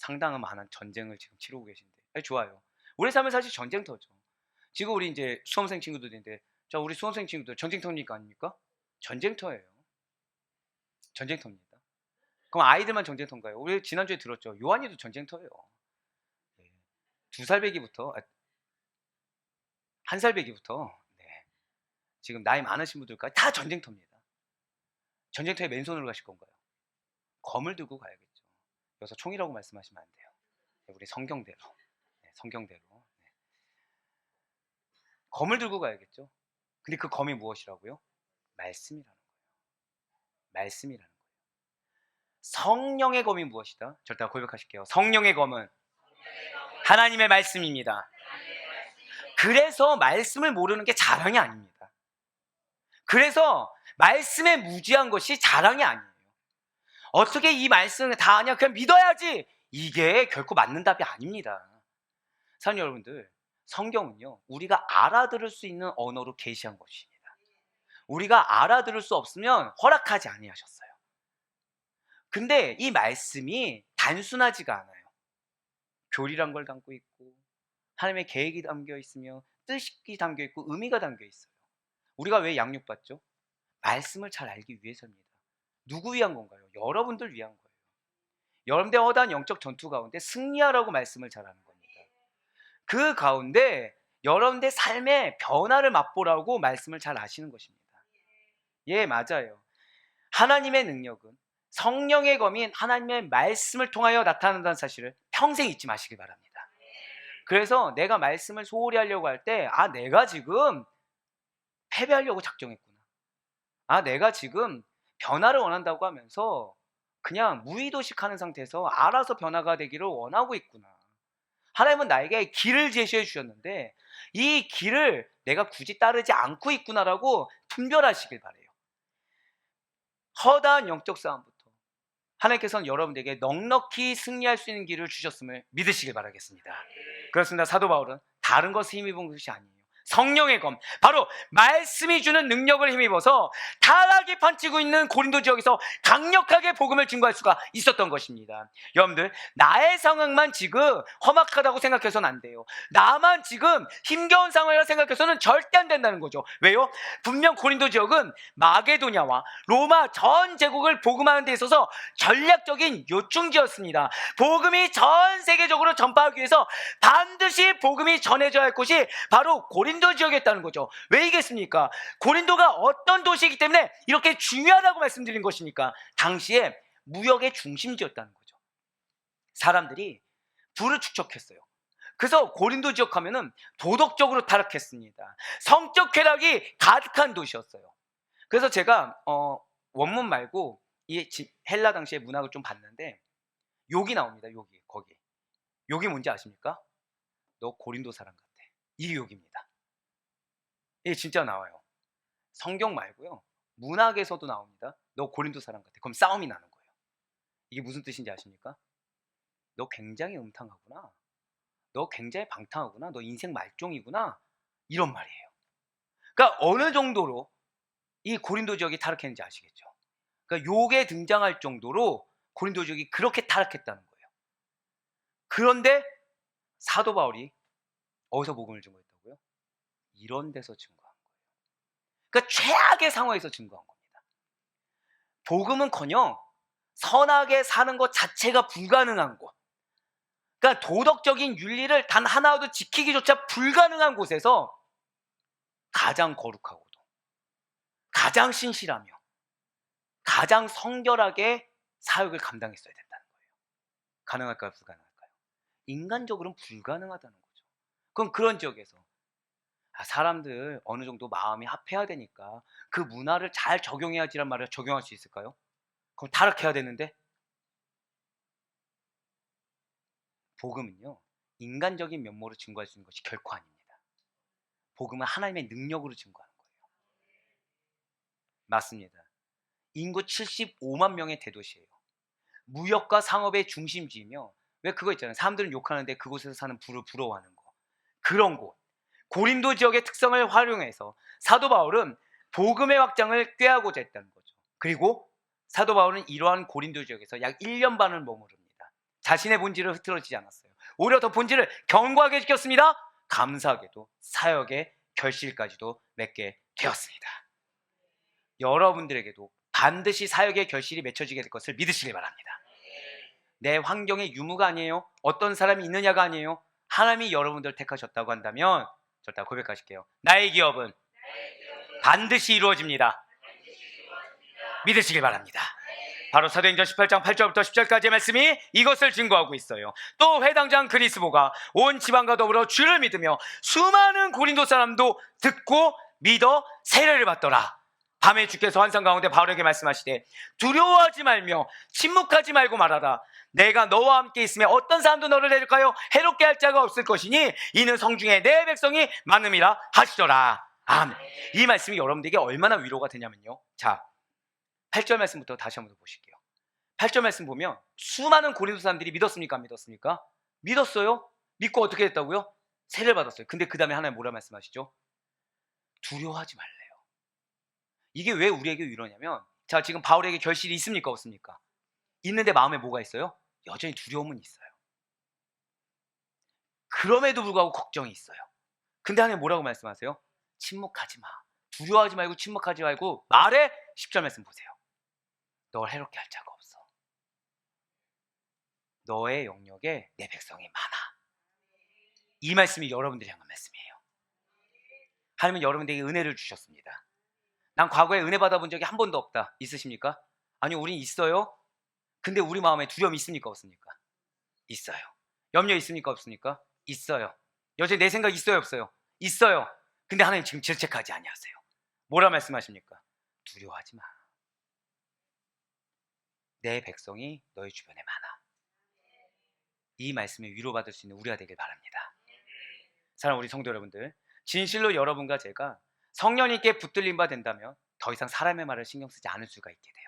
상당한 많은 전쟁을 지금 치르고 계신데. 좋아요. 우리 삶은 사실 전쟁터죠. 지금 우리 이제 수험생 친구들인데, 자, 우리 수험생 친구들 전쟁터입니까? 아닙니까? 전쟁터예요. 전쟁터입니다. 그럼 아이들만 전쟁터인가요? 우리 지난주에 들었죠. 요한이도 전쟁터예요. 2살 배기부터, 1살 배기부터, 지금 나이 많으신 분들까지 다 전쟁터입니다. 전쟁터에 맨손으로 가실 건가요? 검을 들고 가야겠죠. 여기서 총이라고 말씀하시면 안 돼요. 우리 성경대로. 성경대로. 검을 들고 가야겠죠. 근데 그 검이 무엇이라고요? 말씀이라는 거예요. 말씀이라는 거예요. 성령의 검이 무엇이다? 절대 고백하실게요. 성령의 검은 하나님의 말씀입니다. 그래서 말씀을 모르는 게 자랑이 아닙니다. 그래서 말씀에 무지한 것이 자랑이 아니에요. 어떻게 이 말씀을 다 아냐? 그냥 믿어야지. 이게 결코 맞는 답이 아닙니다. 사랑하는 여러분들, 성경은요, 우리가 알아들을 수 있는 언어로 계시한 것입니다. 우리가 알아들을 수 없으면 허락하지 아니하셨어요. 근데 이 말씀이 단순하지가 않아요. 교리란 걸 담고 있고 하나님의 계획이 담겨 있으며 뜻이 담겨 있고 의미가 담겨 있어요. 우리가 왜 양육받죠? 말씀을 잘 알기 위해서입니다. 누구 위한 건가요? 여러분들 위한 거예요. 여러분들의 허다한 영적 전투 가운데 승리하라고 말씀을 잘하는 겁니다. 그 가운데 여러분들의 삶의 변화를 맛보라고 말씀을 잘 아시는 것입니다. 예, 맞아요. 하나님의 능력은 성령의 검인 하나님의 말씀을 통하여 나타난다는 사실을 평생 잊지 마시길 바랍니다. 그래서 내가 말씀을 소홀히 하려고 할 때, 내가 지금 패배하려고 작정했구나. 내가 지금 변화를 원한다고 하면서 그냥 무의도식하는 상태에서 알아서 변화가 되기를 원하고 있구나. 하나님은 나에게 길을 제시해 주셨는데 이 길을 내가 굳이 따르지 않고 있구나라고 분별하시길 바래요. 허다한 영적 싸움부터 하나님께서는 여러분에게 넉넉히 승리할 수 있는 길을 주셨음을 믿으시길 바라겠습니다. 그렇습니다. 사도 바울은 다른 것에 힘입은 것이 아니에요. 성령의 검, 바로 말씀이 주는 능력을 힘입어서 타락이 판치고 있는 고린도 지역에서 강력하게 복음을 증거할 수가 있었던 것입니다. 여러분들, 나의 상황만 지금 험악하다고 생각해서는 안 돼요. 나만 지금 힘겨운 상황이라고 생각해서는 절대 안 된다는 거죠. 왜요? 분명 고린도 지역은 마게도냐와 로마 전 제국을 복음하는 데 있어서 전략적인 요충지였습니다. 복음이 전 세계적으로 전파하기 위해서 반드시 복음이 전해져야 할 곳이 바로 고린도 지역이었다는 거죠. 왜 이겠습니까? 고린도가 어떤 도시이기 때문에 이렇게 중요하다고 말씀드린 것이니까 당시에 무역의 중심지였다는 거죠. 사람들이 부를 축적했어요. 그래서 고린도 지역 하면은 도덕적으로 타락했습니다. 성적 쾌락이 가득한 도시였어요. 그래서 제가 원문 말고 이 헬라 당시의 문학을 좀 봤는데 욕이 나옵니다. 거기. 욕이 뭔지 아십니까? 너 고린도 사람 같아. 이게 욕입니다. 이게 진짜 나와요. 성경 말고요. 문학에서도 나옵니다. 너 고린도 사람 같아. 그럼 싸움이 나는 거예요. 이게 무슨 뜻인지 아십니까? 너 굉장히 음탕하구나. 너 굉장히 방탕하구나. 너 인생 말종이구나. 이런 말이에요. 그러니까 어느 정도로 이 고린도 지역이 타락했는지 아시겠죠? 그러니까 욕에 등장할 정도로 고린도 지역이 그렇게 타락했다는 거예요. 그런데 사도 바울이 어디서 복음을 증거했다고요? 이런 데서 증거한 거예요. 그러니까 최악의 상황에서 증거한 겁니다. 복음은커녕 선하게 사는 것 자체가 불가능한 곳, 그러니까 도덕적인 윤리를 단 하나도 지키기조차 불가능한 곳에서 가장 거룩하고도 가장 신실하며 가장 성결하게 사역을 감당했어야 된다는 거예요. 가능할까요? 불가능할까요? 인간적으로는 불가능하다는 거죠. 그럼 그런 지역에서 사람들 어느 정도 마음이 합해야 되니까 그 문화를 잘 적용해야지란 말을 적용할 수 있을까요? 그럼 타락해야 되는데? 복음은요, 인간적인 면모로 증거할 수 있는 것이 결코 아닙니다. 복음은 하나님의 능력으로 증거하는 거예요. 맞습니다. 인구 75만 명의 대도시예요. 무역과 상업의 중심지이며, 왜 그거 있잖아요. 사람들은 욕하는데 그곳에서 사는 부를 부러워하는 거. 그런 곳. 고린도 지역의 특성을 활용해서 사도 바울은 복음의 확장을 꾀하고자 했다는 거죠. 그리고 사도 바울은 이러한 고린도 지역에서 약 1년 반을 머무릅니다. 자신의 본질을 흐트러지지 않았어요. 오히려 더 본질을 견고하게 지켰습니다. 감사하게도 사역의 결실까지도 맺게 되었습니다. 여러분들에게도 반드시 사역의 결실이 맺혀지게 될 것을 믿으시길 바랍니다. 내 환경의 유무가 아니에요. 어떤 사람이 있느냐가 아니에요. 하나님이 여러분들을 택하셨다고 한다면 절대 고백하실게요. 나의 기업은 반드시 이루어집니다. 믿으시길 바랍니다. 바로 사도행전 18장 8절부터 10절까지의 말씀이 이것을 증거하고 있어요. 또 회당장 그리스보가 온 지방과 더불어 주를 믿으며 수많은 고린도 사람도 듣고 믿어 세례를 받더라. 밤에 주께서 환상 가운데 바울에게 말씀하시되 두려워하지 말며 침묵하지 말고 말하라. 내가 너와 함께 있으며 어떤 사람도 너를 해롭게 해롭게 할 자가 없을 것이니 이는 성중에 내 백성이 많음이라 하시더라. 아멘. 이 말씀이 여러분들에게 얼마나 위로가 되냐면요. 자, 8절 말씀부터 다시 한번 보실게요. 8절 말씀 보면 수많은 고린도 사람들이 믿었습니까? 안 믿었습니까? 믿었어요. 믿고 어떻게 됐다고요? 세례를 받았어요. 근데 그 다음에 하나님 뭐라 말씀하시죠? 두려워하지 말래요. 이게 왜 우리에게 위로냐면, 자, 지금 바울에게 결실이 있습니까? 없습니까? 있는데 마음에 뭐가 있어요? 여전히 두려움은 있어요. 그럼에도 불구하고 걱정이 있어요. 근데 하나님 뭐라고 말씀하세요? 침묵하지 마. 두려워하지 말고 침묵하지 말고 말해. 10절 말씀 보세요. 널 해롭게 할 자가 없어. 너의 영역에 내 백성이 많아. 이 말씀이 여러분들이 향한 말씀이에요. 하나님은 여러분들에게 은혜를 주셨습니다. 난 과거에 은혜 받아본 적이 한 번도 없다. 있으십니까? 아니요, 우린 있어요. 근데 우리 마음에 두려움이 있습니까? 없습니까? 있어요. 염려 있습니까? 없습니까? 있어요. 여전히 내 생각 있어요? 없어요? 있어요. 근데 하나님 지금 질책하지 아니하세요. 뭐라 말씀하십니까? 두려워하지 마. 내 백성이 너희 주변에 많아. 이 말씀에 위로받을 수 있는 우리가 되길 바랍니다. 사랑하는 우리 성도 여러분들, 진실로 여러분과 제가 성령님께 붙들림 바 된다면 더 이상 사람의 말을 신경 쓰지 않을 수가 있게 돼요.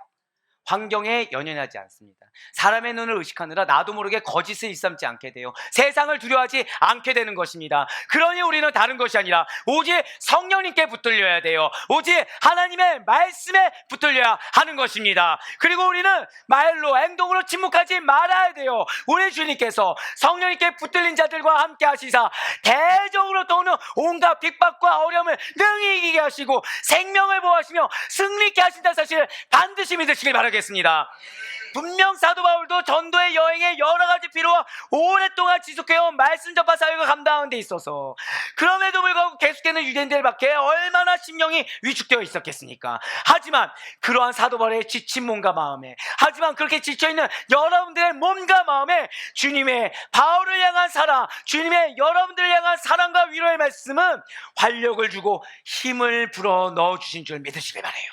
환경에 연연하지 않습니다. 사람의 눈을 의식하느라 나도 모르게 거짓을 일삼지 않게 돼요. 세상을 두려워하지 않게 되는 것입니다. 그러니 우리는 다른 것이 아니라 오직 성령님께 붙들려야 돼요. 오직 하나님의 말씀에 붙들려야 하는 것입니다. 그리고 우리는 말로 행동으로 침묵하지 말아야 돼요. 우리 주님께서 성령님께 붙들린 자들과 함께 하시사 대적으로 떠오는 온갖 핍박과 어려움을 능히 이기게 하시고 생명을 보호하시며 승리케 하신다는 사실을 반드시 믿으시길 바랍니다. 겠습니다. 분명 사도 바울도 전도의 여행에 여러 가지 필요와 오랫동안 지속해온 말씀 전파 사역을 감당하는 데 있어서 그럼에도 불구하고 계속되는 유대인들 밖에 얼마나 심령이 위축되어 있었겠습니까? 하지만 그러한 사도 바울의 지친 몸과 마음에, 하지만 그렇게 지쳐있는 여러분들의 몸과 마음에 주님의 바울을 향한 사랑, 주님의 여러분들을 향한 사랑과 위로의 말씀은 활력을 주고 힘을 불어 넣어주신 줄 믿으시길 바라요.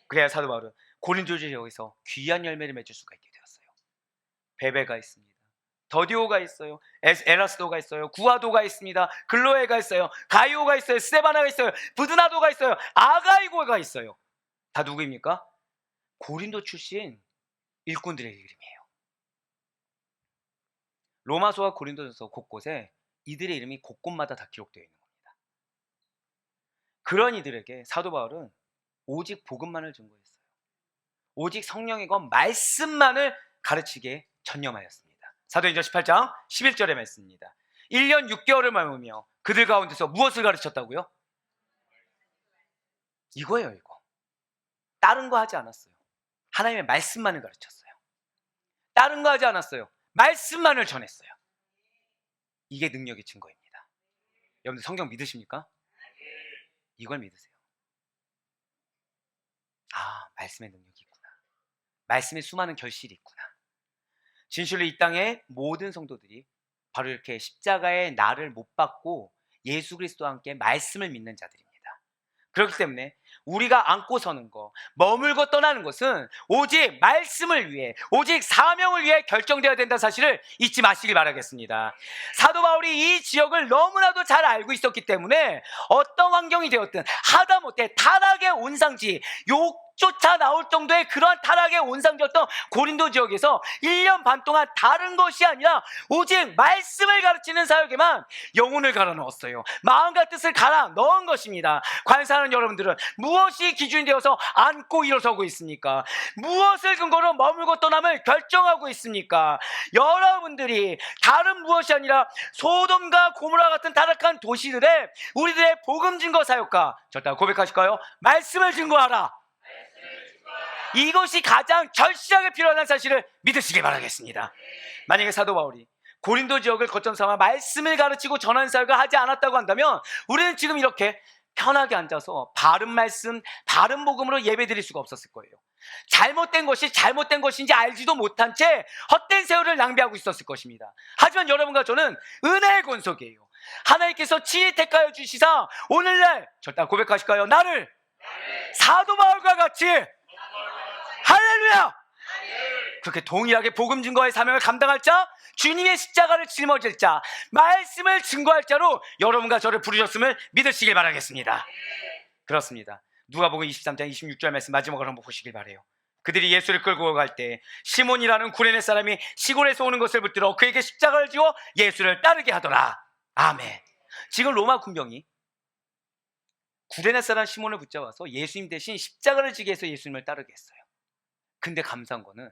그래야 사도 바울은 고린도 지역에서 귀한 열매를 맺을 수가 있게 되었어요. 베베가 있습니다. 더디오가 있어요. 에라스도가 있어요. 구아도가 있습니다. 글로에가 있어요. 가이오가 있어요. 스테바나가 있어요. 부드나도가 있어요. 아가이고가 있어요. 다 누구입니까? 고린도 출신 일꾼들의 이름이에요. 로마서와 고린도전서 곳곳에 이들의 이름이 곳곳마다 다 기록되어 있는 겁니다. 그런 이들에게 사도 바울은 오직 복음만을 증거했어요. 오직 성령의 것 말씀만을 가르치게 전념하였습니다. 사도행전 18장 11절의 말씀입니다. 1년 6개월을 머무며 그들 가운데서 무엇을 가르쳤다고요? 이거예요, 이거. 다른 거 하지 않았어요. 하나님의 말씀만을 가르쳤어요. 다른 거 하지 않았어요. 말씀만을 전했어요. 이게 능력의 증거입니다. 여러분들 성경 믿으십니까? 이걸 믿으세요. 아, 말씀의 능력이 있구나. 말씀의 수많은 결실이 있구나. 진실로 이 땅의 모든 성도들이 바로 이렇게 십자가의 날을 못 받고 예수 그리스도와 함께 말씀을 믿는 자들입니다. 그렇기 때문에 우리가 안고 서는 것, 머물고 떠나는 것은 오직 말씀을 위해, 오직 사명을 위해 결정되어야 된다는 사실을 잊지 마시길 바라겠습니다. 사도 바울이 이 지역을 너무나도 잘 알고 있었기 때문에 어떤 환경이 되었든 하다못해 타락의 온상지, 욕조차 나올 정도의 그러한 타락의 온상지였던 고린도 지역에서 1년 반 동안 다른 것이 아니라 오직 말씀을 가르치는 사역에만 영혼을 갈아 넣었어요. 마음과 뜻을 갈아 넣은 것입니다. 과연 사랑하는 여러분들은 무엇이 기준이 되어서 안고 일어서고 있습니까? 무엇을 근거로 머물고 떠남을 결정하고 있습니까? 여러분들이 다른 무엇이 아니라 소돔과 고모라 같은 타락한 도시들의 우리들의 복음 증거 사역과 절대 고백하실까요? 말씀을 증거하라. 이것이 가장 절실하게 필요한 사실을 믿으시길 바라겠습니다. 만약에 사도 바울이 고린도 지역을 거점 삼아 말씀을 가르치고 전하는 사역을 하지 않았다고 한다면 우리는 지금 이렇게 편하게 앉아서 바른 말씀, 바른 복음으로 예배드릴 수가 없었을 거예요. 잘못된 것이 잘못된 것인지 알지도 못한 채 헛된 세월을 낭비하고 있었을 것입니다. 하지만 여러분과 저는 은혜의 권속이에요. 하나님께서 친히 택하여 주시사 오늘날 절대 고백하실까요? 나를 사도 바울과 같이 할렐루야! 그렇게 동일하게 복음 증거의 사명을 감당할 자, 주님의 십자가를 짊어질 자, 말씀을 증거할 자로 여러분과 저를 부르셨음을 믿으시길 바라겠습니다. 그렇습니다. 누가복음 23장 26절 말씀 마지막으로 한번 보시길 바라요. 그들이 예수를 끌고 갈 때 시몬이라는 구레네 사람이 시골에서 오는 것을 붙들어 그에게 십자가를 지워 예수를 따르게 하더라. 아멘. 지금 로마 군병이 구레네 사람 시몬을 붙잡아서 예수님 대신 십자가를 지게 해서 예수님을 따르게 했어요. 근데 감사한 거는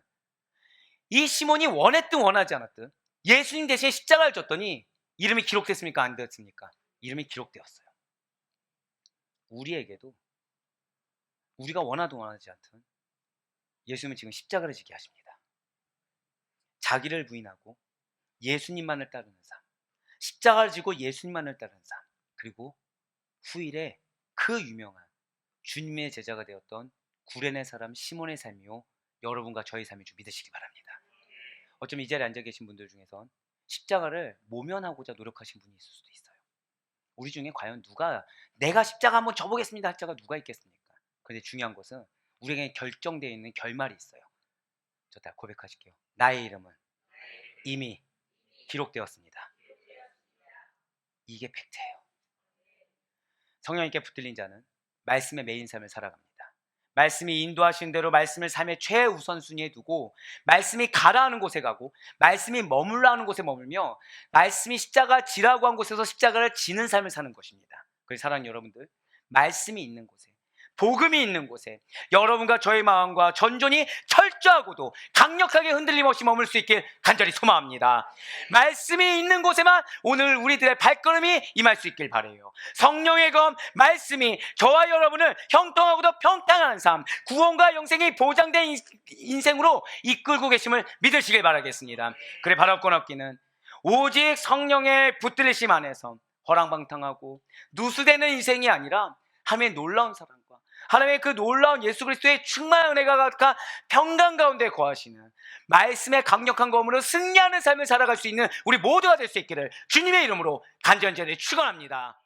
이 시몬이 원했든 원하지 않았든 예수님 대신 십자가를 졌더니 이름이 기록됐습니까? 안 됐습니까? 이름이 기록되었어요. 우리에게도 우리가 원하든 원하지 않든 예수님은 지금 십자가를 지게 하십니다. 자기를 부인하고 예수님만을 따르는 삶, 십자가를 지고 예수님만을 따르는 삶, 그리고 후일에 그 유명한 주님의 제자가 되었던 구레네 사람 시몬의 삶이요 여러분과 저의 삶인 줄 믿으시기 바랍니다. 어쩌면 이 자리에 앉아 계신 분들 중에선 십자가를 모면하고자 노력하신 분이 있을 수도 있어요. 우리 중에 과연 누가 내가 십자가 한번 져보겠습니다 할 자가 누가 있겠습니까? 그런데 중요한 것은 우리에게 결정되어 있는 결말이 있어요. 저 다 고백하실게요. 나의 이름은 이미 기록되었습니다. 이게 팩트예요. 성령님께 붙들린 자는 말씀의 매인 삶을 살아갑니다. 말씀이 인도하신 대로 말씀을 삶의 최우선순위에 두고 말씀이 가라하는 곳에 가고 말씀이 머물라 하는 곳에 머물며 말씀이 십자가 지라고 한 곳에서 십자가를 지는 삶을 사는 것입니다. 그래서 사랑하는 여러분들, 말씀이 있는 곳에, 복음이 있는 곳에 여러분과 저의 마음과 전존이 철저하고도 강력하게 흔들림 없이 머물 수 있길 간절히 소망합니다. 말씀이 있는 곳에만 오늘 우리들의 발걸음이 임할 수 있길 바라요. 성령의 검 말씀이 저와 여러분을 형통하고도 평탄한 삶, 구원과 영생이 보장된 인생으로 이끌고 계심을 믿으시길 바라겠습니다. 그래 바랍고 없기는 오직 성령의 붙들리심 안에서 허랑방탕하고 누수되는 인생이 아니라 하나님의 놀라운 사랑과 하나님의 그 놀라운 예수 그리스도의 충만한 은혜가 가득한 평강 가운데 거하시는 말씀의 강력한 검으로 승리하는 삶을 살아갈 수 있는 우리 모두가 될 수 있기를 주님의 이름으로 간절히 축원합니다.